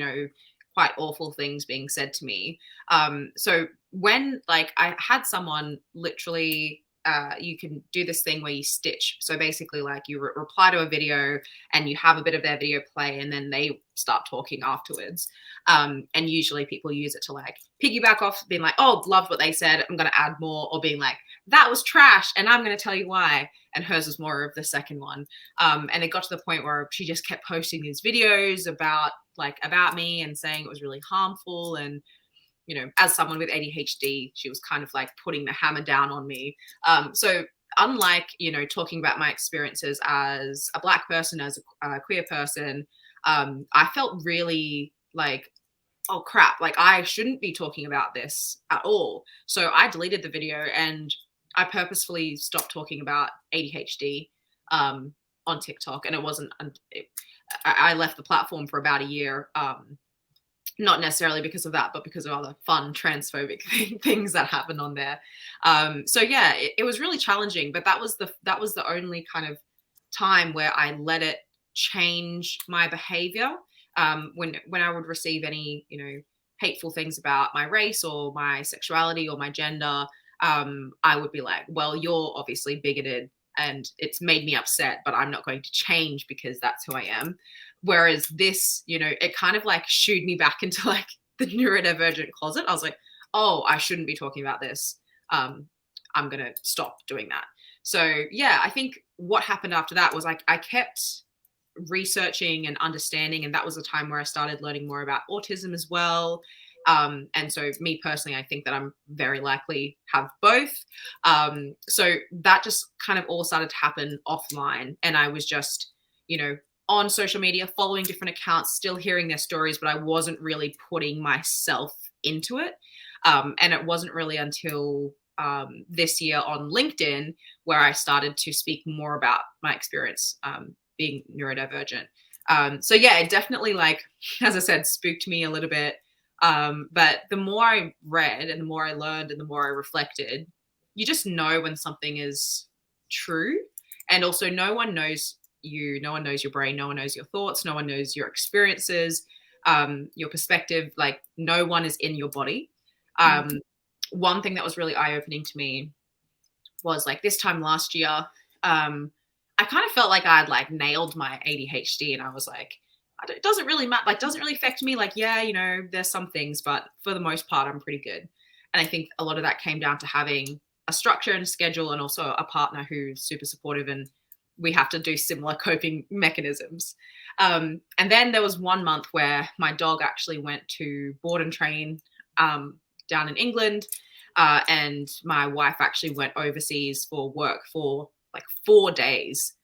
quite awful things being said to me. So when like I had someone literally, you can do this thing where you stitch. So basically like you reply to a video and you have a bit of their video play and then they start talking afterwards. And usually people use it to like piggyback off being like, oh, loved what they said, I'm going to add more, or being like, that was trash and I'm going to tell you why. And hers was more of the second one. And it got to the point where she just kept posting these videos about me and saying it was really harmful. And as someone with ADHD, she was kind of like putting the hammer down on me. So unlike, talking about my experiences as a Black person, as a queer person, I felt really like, oh crap, like I shouldn't be talking about this at all. So I deleted the video and I purposefully stopped talking about ADHD on TikTok. And it wasn't, I left the platform for about a year. Not necessarily because of that, but because of other fun transphobic things that happened on there. So yeah, it was really challenging, but that was the only kind of time where I let it change my behavior. When I would receive any, hateful things about my race or my sexuality or my gender, I would be like, well, you're obviously bigoted and it's made me upset, but I'm not going to change because that's who I am. Whereas this, it kind of like shooed me back into like the neurodivergent closet. I was like, oh, I shouldn't be talking about this. I'm going to stop doing that. So yeah, I think what happened after that was like, I kept researching and understanding. And that was a time where I started learning more about autism as well. And so me personally, I think that I'm very likely have both. So that just kind of all started to happen offline. And I was just, on social media, following different accounts, still hearing their stories, but I wasn't really putting myself into it. And it wasn't really until this year on LinkedIn where I started to speak more about my experience being neurodivergent. So yeah, it definitely, like, as I said, spooked me a little bit. But the more I read and the more I learned and the more I reflected, you just know when something is true. And also no one knows you, no one knows your brain, no one knows your thoughts, no one knows your experiences, your perspective. Like, no one is in your body. One thing that was really eye-opening to me was like this time last year, I kind of felt like I'd like nailed my ADHD, and I was like, it doesn't really matter, like, doesn't really affect me. Like, yeah, there's some things, but for the most part, I'm pretty good. And I think a lot of that came down to having a structure and a schedule, and also a partner who's super supportive and we have to do similar coping mechanisms. And then there was 1 month where my dog actually went to board and train down in England. And my wife actually went overseas for work for like 4 days.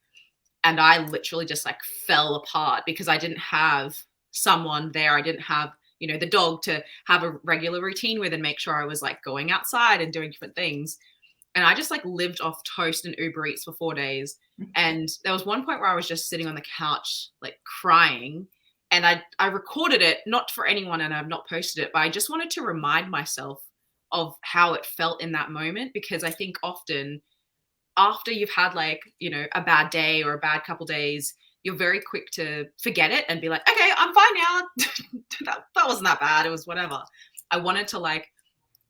And I literally just like fell apart because I didn't have someone there. I didn't have, the dog to have a regular routine with and make sure I was like going outside and doing different things. And I just like lived off toast and Uber Eats for 4 days. And there was one point where I was just sitting on the couch, like crying. And I recorded it, not for anyone, and I've not posted it, but I just wanted to remind myself of how it felt in that moment. Because I think often after you've had like, a bad day or a bad couple days, you're very quick to forget it and be like, okay, I'm fine now. that wasn't that bad. It was whatever. I wanted to like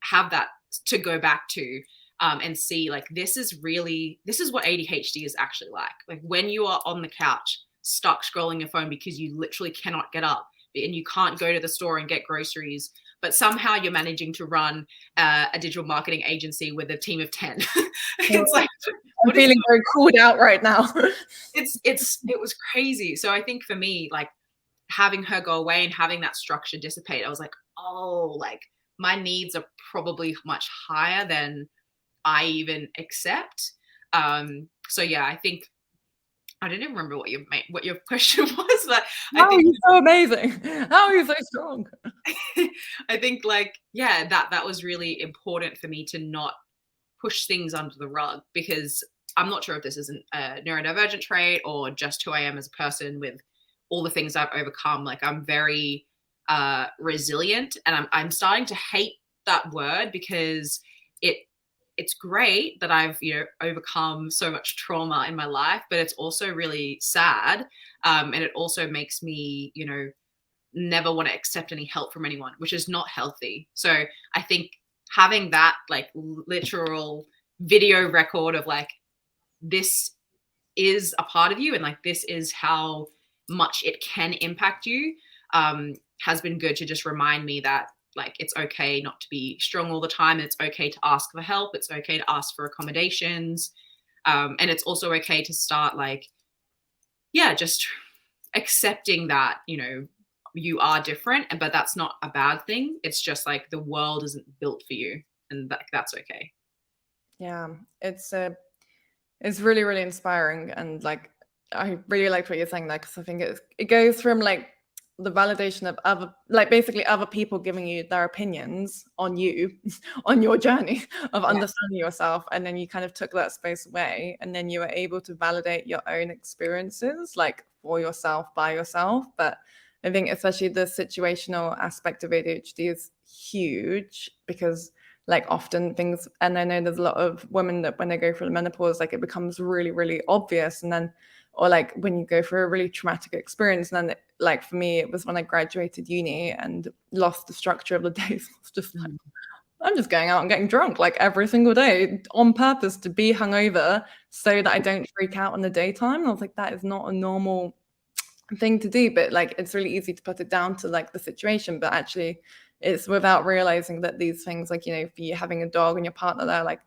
have that to go back to and see like, this is what ADHD is actually like. Like when you are on the couch, stuck scrolling your phone because you literally cannot get up and you can't go to the store and get groceries, but somehow you're managing to run a digital marketing agency with a team of 10. It's like, I'm feeling very called out right now. It was crazy. So I think for me, like having her go away and having that structure dissipate, I was like, oh, like my needs are probably much higher than I even accept. So yeah, I think I don't even remember what your question was, but How are you so amazing? How are you so strong? I think like, yeah, that was really important for me to not push things under the rug, because I'm not sure if this is a neurodivergent trait or just who I am as a person with all the things I've overcome. Like I'm very resilient, and I'm starting to hate that word because it's great that I've, overcome so much trauma in my life, but it's also really sad. And it also makes me, never want to accept any help from anyone, which is not healthy. So I think having that like literal video record of like, this is a part of you and like, this is how much it can impact you, has been good to just remind me that like, it's okay not to be strong all the time. It's okay to ask for help. It's okay to ask for accommodations. And it's also okay to start like, yeah, just accepting that, you are different, but that's not a bad thing. It's just like the world isn't built for you, and that's okay. Yeah, it's really, really inspiring. And like, I really liked what you're saying there, because I think it goes from like the validation of other people giving you their opinions on you on your journey of understanding yourself, and then you kind of took that space away, and then you were able to validate your own experiences like for yourself, by yourself. But I think especially the situational aspect of ADHD is huge, because like often things, and I know there's a lot of women that when they go through the menopause, like it becomes really, really obvious. And then, or like when you go through a really traumatic experience, and then like for me, it was when I graduated uni and lost the structure of the days. It's just like, I'm just going out and getting drunk like every single day on purpose to be hungover so that I don't freak out in the daytime. And I was like, that is not a normal thing to do. But like, it's really easy to put it down to like the situation, but actually it's without realizing that these things, like, for you having a dog and your partner there, like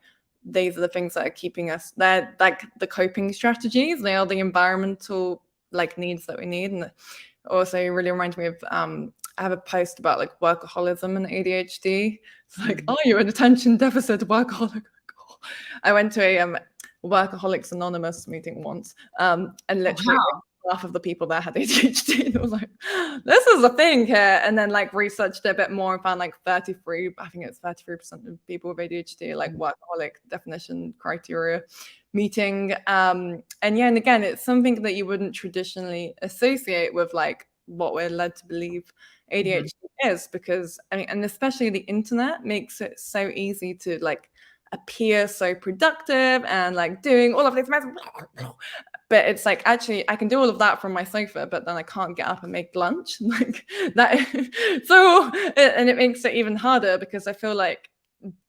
these are the things that are keeping us there, like the coping strategies. They are the environmental like needs that we need. And also really reminds me of I have a post about like workaholism and ADHD. It's like, oh, you're an attention deficit workaholic. I went to a Workaholics Anonymous meeting once, and literally half of the people there had ADHD. And it was like, this is a thing here. And then like researched it a bit more and found like 33% of people with ADHD, like workaholic definition criteria meeting. And yeah, and again, it's something that you wouldn't traditionally associate with like what we're led to believe ADHD is, because I mean, and especially the internet makes it so easy to like appear so productive and like doing all of this mess. But it's like, actually I can do all of that from my sofa, but then I can't get up and make lunch like that. So and it makes it even harder, because I feel like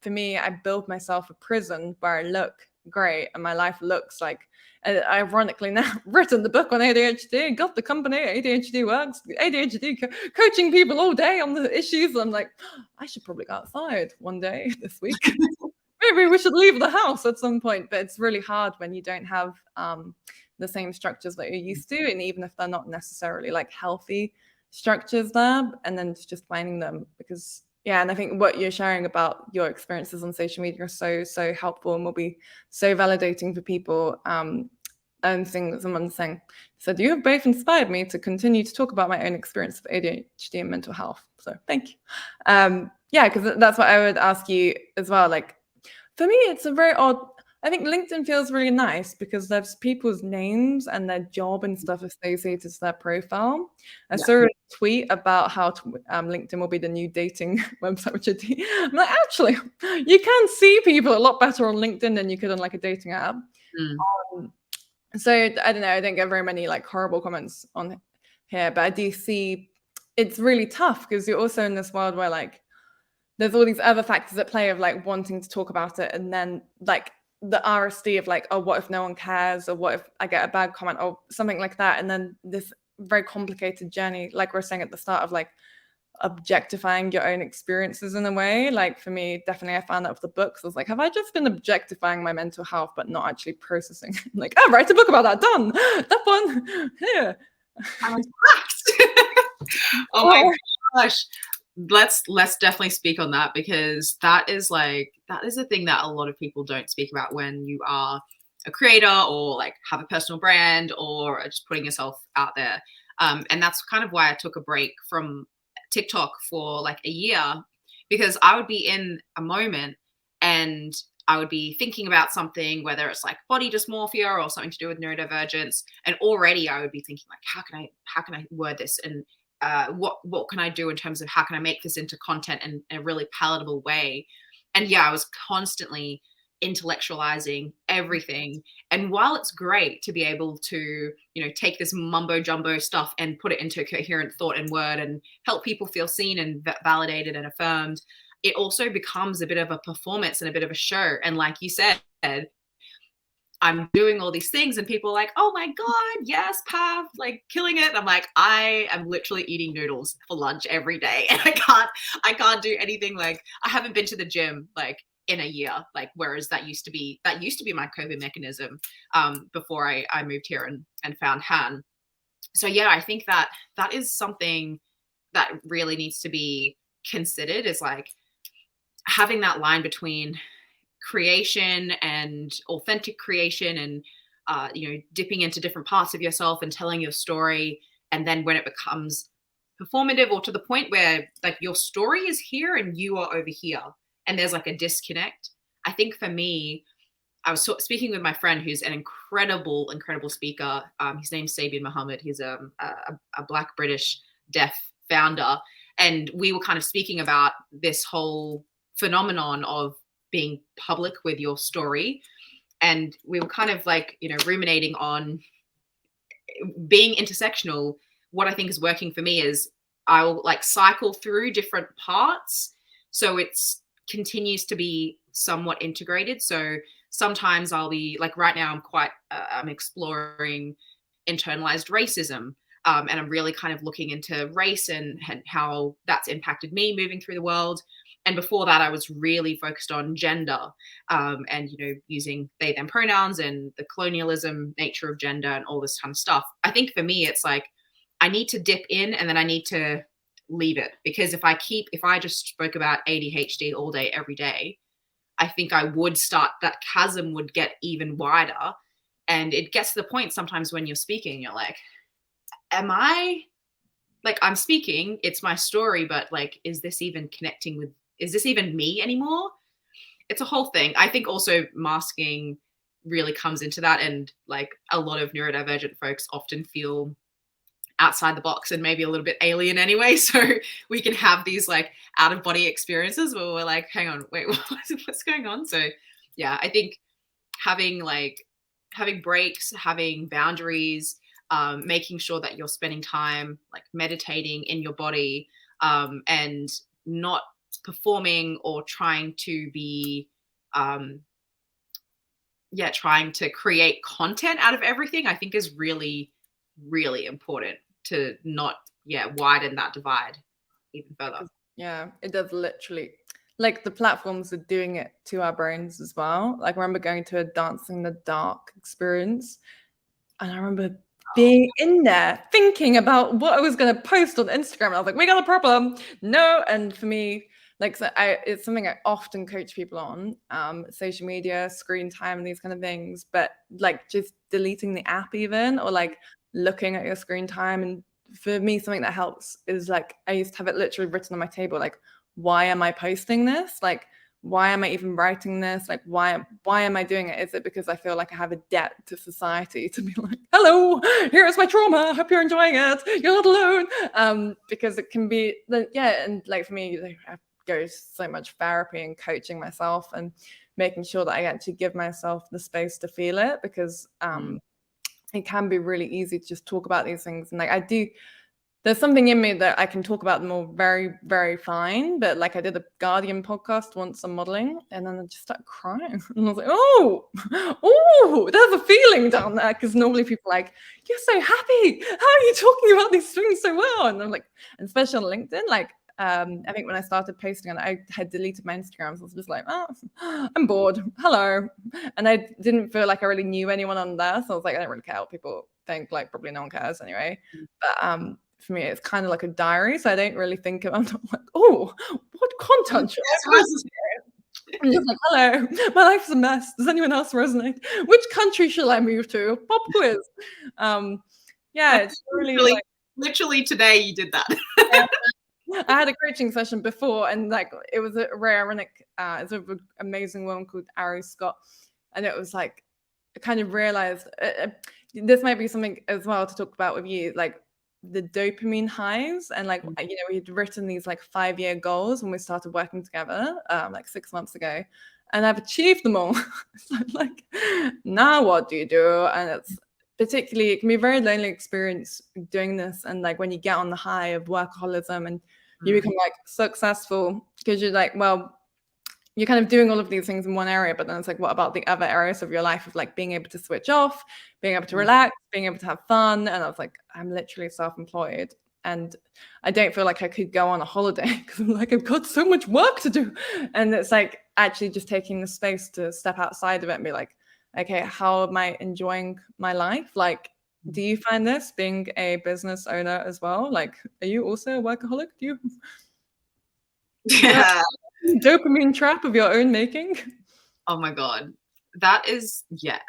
for me, I build myself a prison where I look great and my life looks like, ironically now, written the book on ADHD, got the company ADHD Works, ADHD coaching people all day on the issues. I'm like, I should probably go outside one day this week. Maybe we should leave the house at some point. But it's really hard when you don't have the same structures that you're used to, and even if they're not necessarily like healthy structures there, and then just finding them. Because yeah, and I think what you're sharing about your experiences on social media are so helpful and will be so validating for people. And someone saying, said, you have both inspired me to continue to talk about my own experience with ADHD and mental health. So thank you. Yeah, because that's what I would ask you as well. Like, for me, it's a very odd, I think LinkedIn feels really nice because there's people's names and their job and stuff associated to their profile. I saw a tweet about how LinkedIn will be the new dating website, which I'm like, actually, you can see people a lot better on LinkedIn than you could on like a dating app. So I don't know, I don't get very many like horrible comments on here, but I do see it's really tough because you're also in this world where like there's all these other factors at play of like wanting to talk about it, and then like the RSD of like, oh, what if no one cares, or what if I get a bad comment or something like that, and then this very complicated journey, like we were saying at the start, of like objectifying your own experiences in a way. Like for me, definitely I found that with the books. I was like, have I just been objectifying my mental health but not actually processing? Like, oh, write a book about that, done. That one. Yeah. Oh my gosh. Let's definitely speak on that, because that is a thing that a lot of people don't speak about when you are a creator or like have a personal brand or just putting yourself out there. And that's kind of why I took a break from TikTok for like a year, because I would be in a moment and I would be thinking about something, whether it's like body dysmorphia or something to do with neurodivergence, and already I would be thinking like, how can I word this, and what can I do in terms of how can I make this into content in a really palatable way. And yeah, I was constantly intellectualizing everything. And while it's great to be able to, take this mumbo jumbo stuff and put it into a coherent thought and word and help people feel seen and validated and affirmed, it also becomes a bit of a performance and a bit of a show. And like you said, I'm doing all these things and people are like, oh my God, yes, Pav, like killing it. I'm like, I am literally eating noodles for lunch every day. And I can't do anything. Like, I haven't been to the gym like in a year, like, whereas that used to be my coping mechanism before I moved here and found Han. So yeah, I think that is something that really needs to be considered, is like having that line between creation and authentic creation and dipping into different parts of yourself and telling your story, and then when it becomes performative or to the point where like your story is here and you are over here and there's like a disconnect. I think for me, I was speaking with my friend who's an incredible speaker. His name's Sabian Muhammad. He's a Black British deaf founder, and we were kind of speaking about this whole phenomenon of being public with your story. And we were kind of like, ruminating on being intersectional. What I think is working for me is I will like cycle through different parts so it's continues to be somewhat integrated. So sometimes I'll be like, right now I'm exploring internalized racism. And I'm really kind of looking into race and how that's impacted me moving through the world. And before that, I was really focused on gender and, using they, them pronouns and the colonialism nature of gender and all this kind of stuff. I think for me, it's like, I need to dip in and then I need to leave it. Because if I just spoke about ADHD all day, every day, I think that chasm would get even wider. And it gets to the point sometimes when you're speaking, you're like, I'm speaking, it's my story, but like, is this even me anymore? It's a whole thing. I think also masking really comes into that. And like a lot of neurodivergent folks often feel outside the box and maybe a little bit alien anyway. So we can have these like out of body experiences where we're like, hang on, wait, what's going on? So yeah, I think having breaks, having boundaries, making sure that you're spending time like meditating in your body, and not performing or trying to be trying to create content out of everything, I think is really, really important to not widen that divide even further. Yeah, it does literally. Like the platforms are doing it to our brains as well. Like I remember going to a Dance in the Dark experience. And I remember being in there thinking about what I was going to post on Instagram. And I was like, we got a problem. No. And for me, like, so it's something I often coach people on, social media, screen time, and these kind of things. But like just deleting the app even, or like looking at your screen time. And for me, something that helps is like, I used to have it literally written on my table, like, why am I posting this? Like, why am I even writing this? Like, why am I doing it? Is it because I feel like I have a debt to society to be like, hello, here's my trauma. I hope you're enjoying it. You're not alone. Because it can be, yeah. And like for me, like, I go so much therapy and coaching myself and making sure that I actually give myself the space to feel it, because it can be really easy to just talk about these things. And like there's something in me that I can talk about them all very, very fine. But like I did a Guardian podcast once on modeling, and then I just started crying. And I was like, oh, there's a feeling down there. Because normally people are like, you're so happy. How are you talking about these things so well? And I'm like, and especially on LinkedIn, like, I think when I started posting on it, I had deleted my Instagram. So I was just like, oh, I'm bored. Hello. And I didn't feel like I really knew anyone on there. So I was like, I don't really care what people think. Like, probably no one cares anyway. But for me, it's kind of like a diary. So I don't really think of, I'm not like, oh, what content should I post? I'm just like, hello, my life's a mess. Does anyone else resonate? Which country shall I move to? Pop quiz. Yeah, it's really literally today you did that. I had a coaching session before, and like it was a very ironic. It's an amazing woman called Ari Scott, and it was like I kind of realized this might be something as well to talk about with you, like the dopamine highs. And like we'd written these like 5-year goals when we started working together, like 6 months ago, and I've achieved them all. So I'm like, now what do you do? And it's particularly, it can be a very lonely experience doing this. And like when you get on the high of workaholism and you become like successful, because you're like, well, you're kind of doing all of these things in one area, but then it's like, what about the other areas of your life of like being able to switch off, being able to relax, being able to have fun? And I was like, I'm literally self-employed, and I don't feel like I could go on a holiday because I'm like, I've got so much work to do. And it's like actually just taking the space to step outside of it and be like, okay, how am I enjoying my life? Like, do you find this being a business owner as well? Like, are you also a workaholic? Do you? Yeah. Dopamine trap of your own making? Oh my God. That is, yeah.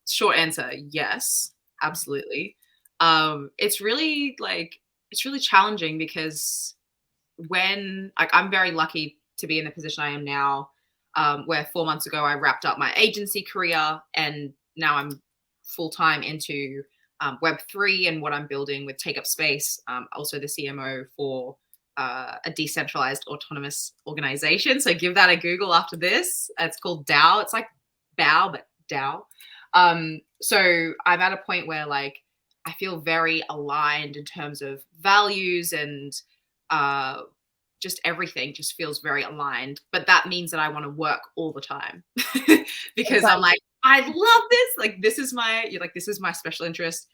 Short answer, yes, absolutely. It's really challenging because when I'm very lucky to be in the position I am now, where 4 months ago I wrapped up my agency career, and now I'm full-time into Web3 and what I'm building with Take Up Space, also the CMO for a decentralized autonomous organization. So give that a Google after this. It's called DAO. It's like BAO, but DAO. So I'm at a point where like I feel very aligned in terms of values, and just everything just feels very aligned. But that means that I want to work all the time because I'm like, I love this. Like this is my special interest.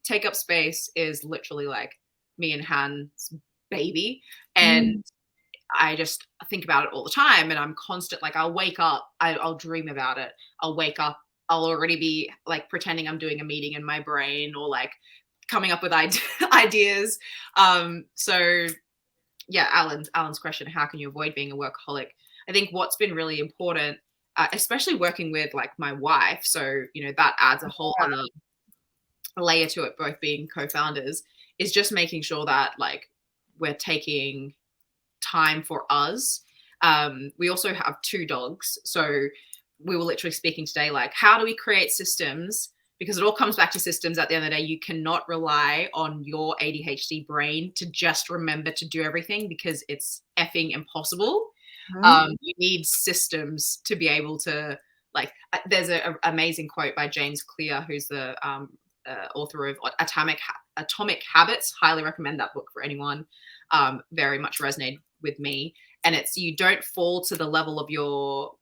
Take Up Space is literally like me and Han's baby, and I just think about it all the time. And I'm constant, like I'll wake up, I'll dream about it. I'll wake up, I'll already be like pretending I'm doing a meeting in my brain, or like coming up with ideas. So yeah, Alan's question, how can you avoid being a workaholic? I think what's been really important, especially working with like my wife, so that adds a whole other layer to it, both being co-founders, is just making sure that like we're taking time for us. We also have 2 dogs, so we were literally speaking today, like, how do we create systems? Because it all comes back to systems at the end of the day. You cannot rely on your ADHD brain to just remember to do everything, because it's effing impossible. You need systems to be able to, like, there's an amazing quote by James Clear, who's the author of Atomic Habits. Highly recommend that book for anyone. Very much resonated with me. And it's, you don't fall to the level of your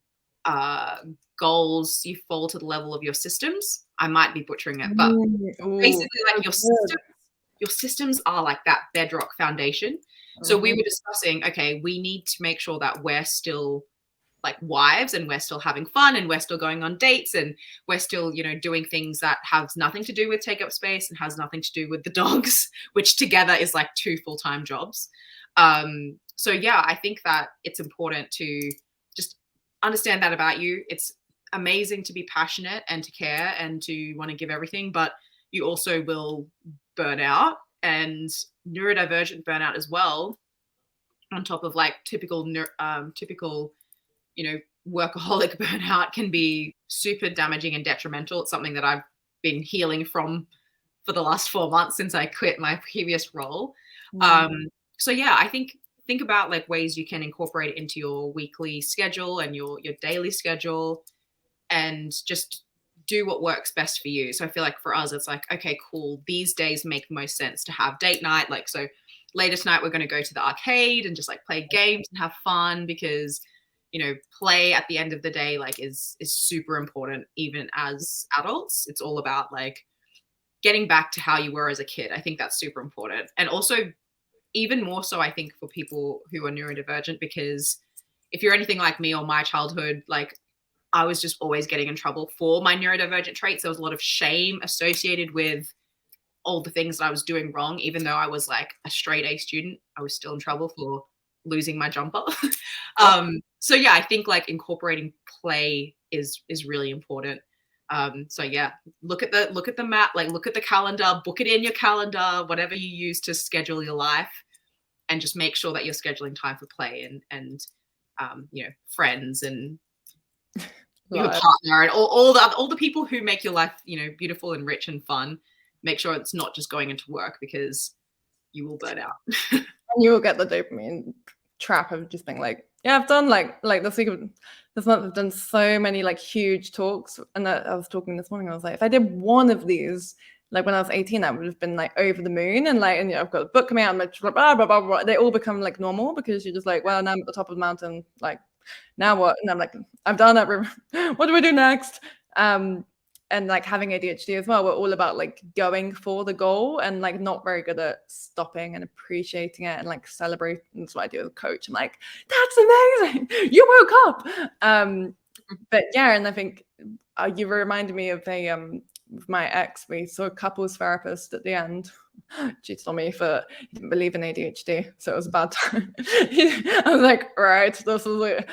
goals, you fall to the level of your systems. I might be butchering it, but basically like your systems are like that bedrock foundation. So we were discussing, okay, we need to make sure that we're still like wives, and we're still having fun, and we're still going on dates, and we're still, you know, doing things that have nothing to do with take up space and has nothing to do with the dogs, which together is like 2 full-time jobs. So yeah, I think that it's important to just understand that about you. It's amazing to be passionate and to care and to want to give everything, but you also will burn out, and neurodivergent burnout as well, on top of like typical, you know, workaholic burnout, can be super damaging and detrimental. It's something that I've been healing from for the last 4 months since I quit my previous role. So yeah, I think about like ways you can incorporate it into your weekly schedule and your daily schedule, and just do what works best for you. So I feel like for us, it's like, okay, cool. These days make most sense to have date night. Like, so later tonight, we're going to go to the arcade and just like play games and have fun, because, you know, play at the end of the day, like is super important. Even as adults, it's all about like getting back to how you were as a kid. I think that's super important. And also even more so, I think, for people who are neurodivergent, because if you're anything like me or my childhood, like I was just always getting in trouble for my neurodivergent traits. There was a lot of shame associated with all the things that I was doing wrong. Even though I was like a straight A student, I was still in trouble for losing my jumper. So yeah, I think like incorporating play is really important. So yeah, look at the map, like look at the calendar, book it in your calendar, whatever you use to schedule your life, and just make sure that you're scheduling time for play and you know, friends and your partner and all the people who make your life, you know, beautiful and rich and fun. Make sure it's not just going into work, because you will burn out. And you will get the dopamine trap of just being like, yeah, I've done like this week of this month, I've done so many like huge talks. And I was talking this morning, I was like, if I did one of these, like when I was 18, I would have been like over the moon. And like, and you know, I've got a book coming out, I'm like, blah, blah, blah, blah, blah. They all become like normal, because you're just like, well, now I'm at the top of the mountain, like, now what? And I'm like, I've done that. What do we do next? And like having ADHD as well, we're all about like going for the goal and like not very good at stopping and appreciating it and like celebrating. That's what I do as a coach. I'm like, that's amazing. You woke up. But yeah, and I think you reminded me of with my ex. We saw a couples therapist at the end. She told me he didn't believe in ADHD, so it was a bad time. I was like, right, this is it.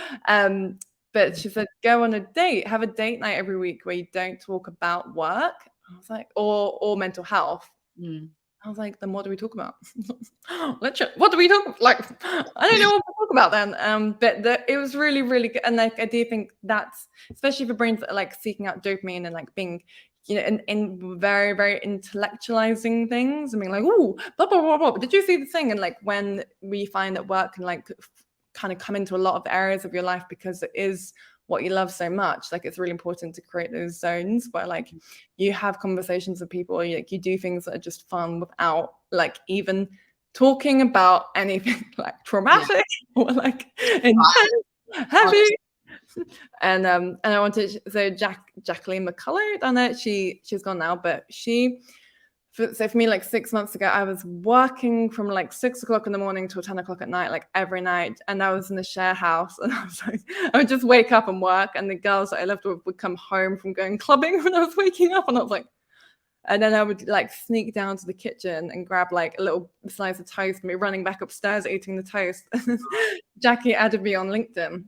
But she said, go on a date, have a date night every week where you don't talk about work. I was like, or mental health. I was like, then what do we talk about? What do we talk about? Like, I don't know what to talk about then. But it was really, really good. And like, I do think that's, especially for brains that are like seeking out dopamine and like being, you know, in very, very intellectualizing things and being like, oh, blah, blah, blah, blah. Did you see the thing? And like, when we find that work can like kind of come into a lot of areas of your life because it is what you love so much, like it's really important to create those zones where like you have conversations with people, like you do things that are just fun without like even talking about anything like traumatic or like intense, heavy. And I wanted, so Jacqueline McCullough on it, she's gone now, but so for me, like 6 months ago, I was working from like 6 o'clock in the morning till 10 o'clock at night, like every night. And I was in the share house, and I was like, I would just wake up and work. And the girls that I lived with would come home from going clubbing when I was waking up. And I was like, and then I would like sneak down to the kitchen and grab like a little slice of toast and be running back upstairs eating the toast. Jackie added me on LinkedIn.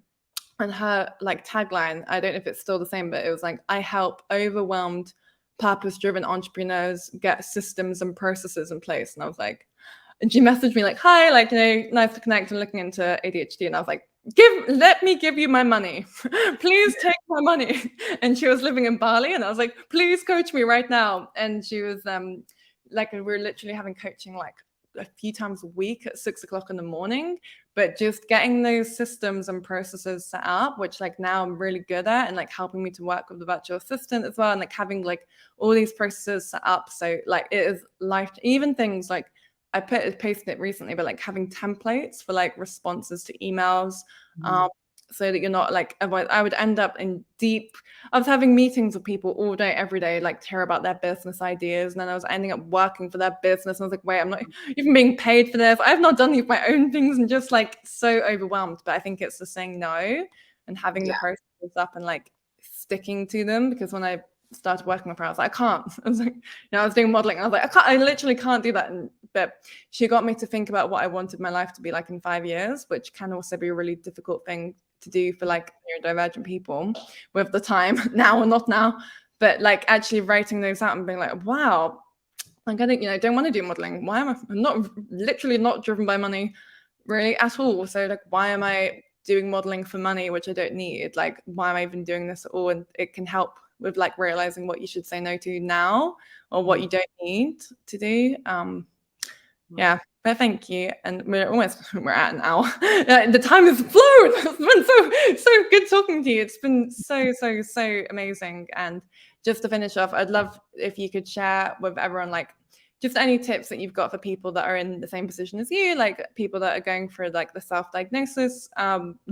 And her like tagline, I don't know if it's still the same, but it was like, I help overwhelmed, purpose-driven entrepreneurs get systems and processes in place. And I was like, and she messaged me like, hi, like, you know, nice to connect and looking into ADHD. And I was like, let me give you my money. Please take my money. And she was living in Bali, and I was like, please coach me right now. And she was like, we were literally having coaching like a few times a week at 6 o'clock in the morning, but just getting those systems and processes set up, which like now I'm really good at, and like helping me to work with the virtual assistant as well, and like having like all these processes set up. So like it is life, even things like I pasted it recently, but like having templates for like responses to emails, so that you're not like, otherwise I would end up in I was having meetings with people all day, every day, like to hear about their business ideas. And then I was ending up working for their business. And I was like, wait, I'm not even being paid for this. I've not done my own things, and just like so overwhelmed. But I think it's the saying no and having the processes up and like sticking to them. Because when I started working with her, I was like, I can't. I was like, I was doing modeling. I was like, I literally can't do that. But she got me to think about what I wanted my life to be like in 5 years, which can also be a really difficult thing to do for like neurodivergent people with the time now or not now. But like actually writing those out and being like, wow, like I don't want to do modeling. Why am I'm not literally not driven by money really at all. So like, why am I doing modeling for money, which I don't need? Like, why am I even doing this at all? And it can help with like realizing what you should say no to now or what you don't need to do. Yeah, but thank you. And we're at an hour. The time has flown. It's been so good talking to you. It's been so amazing. And just to finish off, I'd love if you could share with everyone like just any tips that you've got for people that are in the same position as you, like people that are going through like the self-diagnosis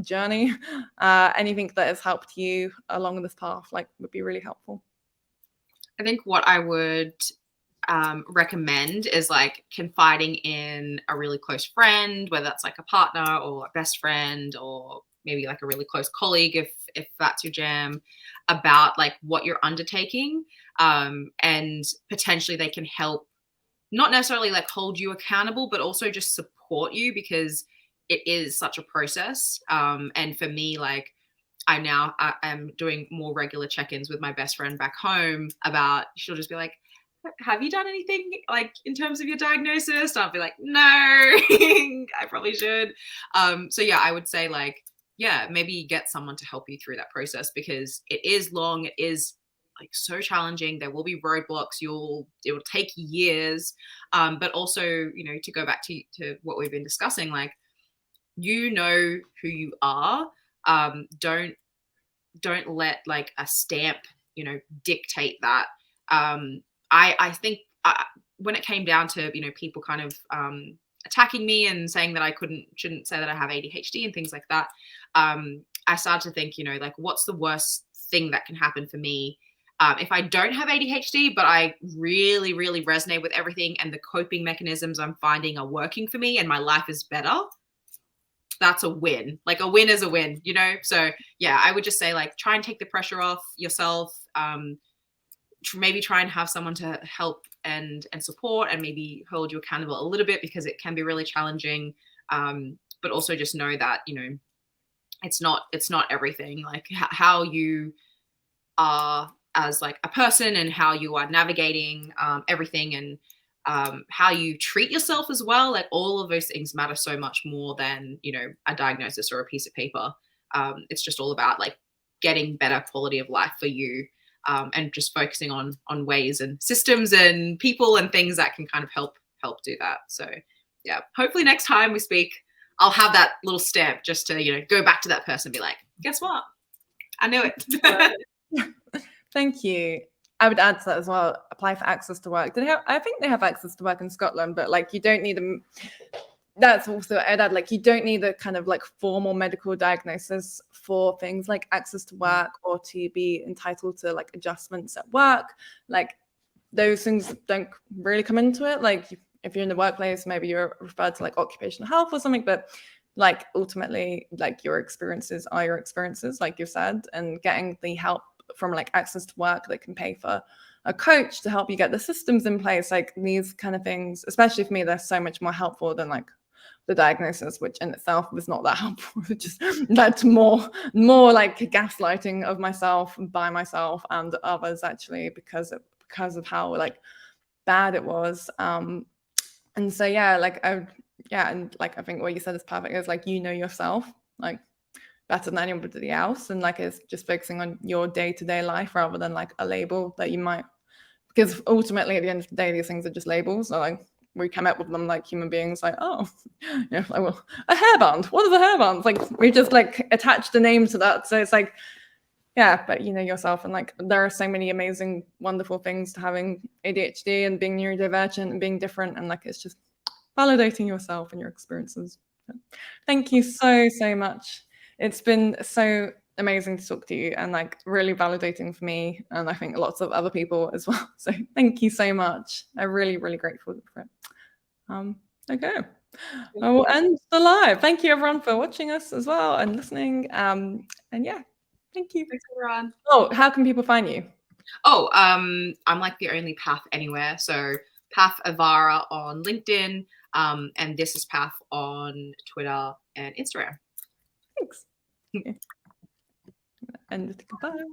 journey. Anything that has helped you along this path like would be really helpful. I think what I would recommend is like confiding in a really close friend, whether that's like a partner or a best friend or maybe like a really close colleague if that's your jam, about like what you're undertaking, and potentially they can help, not necessarily like hold you accountable, but also just support you, because it is such a process. And for me, like I am doing more regular check-ins with my best friend back home about, she'll just be like, have you done anything like in terms of your diagnosis? I'll be like, no, I probably should. So yeah, I would say like, yeah, maybe get someone to help you through that process, because it is long. It is like so challenging. There will be roadblocks. It will take years. But also, to go back to what we've been discussing, like, who you are. Don't let like a stamp, dictate that. I think when it came down to, people kind of attacking me and saying that I shouldn't say that I have ADHD and things like that, I started to think, like, what's the worst thing that can happen for me if I don't have ADHD, but I really, really resonate with everything and the coping mechanisms I'm finding are working for me and my life is better? That's a win. Like, a win is a win, So yeah, I would just say like, try and take the pressure off yourself. Maybe try and have someone to help and support and maybe hold you accountable a little bit, because it can be really challenging. But also just know that, it's not everything. Like how you are as like a person and how you are navigating everything, and how you treat yourself as well. Like all of those things matter so much more than, a diagnosis or a piece of paper. It's just all about like getting better quality of life for you. And just focusing on ways and systems and people and things that can kind of help do that. So yeah, hopefully next time we speak, I'll have that little step just to, go back to that person and be like, guess what? I knew it. Thank you. I would add to that as well, apply for access to work. I think they have access to work in Scotland, but like you don't need them. That's also, I'd add, like, you don't need a kind of like formal medical diagnosis for things like access to work or to be entitled to like adjustments at work. Like those things don't really come into it. Like if you're in the workplace, maybe you're referred to like occupational health or something, but like ultimately like your experiences are your experiences, like you said, and getting the help from like access to work that can pay for a coach to help you get the systems in place, like these kind of things, especially for me, they're so much more helpful than like the diagnosis, which in itself was not that helpful. It just led to more like gaslighting of myself by myself and others, actually, because of how like bad it was. And so yeah, like and like I think what you said is perfect. It's like, yourself like better than anybody else, and like it's just focusing on your day-to-day life rather than like a label that you might, because ultimately at the end of the day these things are just labels. So like we come up with them like human beings, like, oh, like, well, a hairband. What is a hairband? Like we just like attached a name to that. So it's like, yeah, but yourself, and like there are so many amazing, wonderful things to having ADHD and being neurodivergent and being different, and like it's just validating yourself and your experiences. Thank you so much. It's been so amazing to talk to you and like really validating for me, and I think lots of other people as well. So thank you so much. I'm really, really grateful for it. Okay. I will end the live. Thank you everyone for watching us as well and listening. And yeah, thank you. Thanks, everyone. Oh, how can people find you? Oh, I'm like the only Paff anywhere. So Paff Evara on LinkedIn, and this is Paff on Twitter and Instagram. Thanks. And goodbye.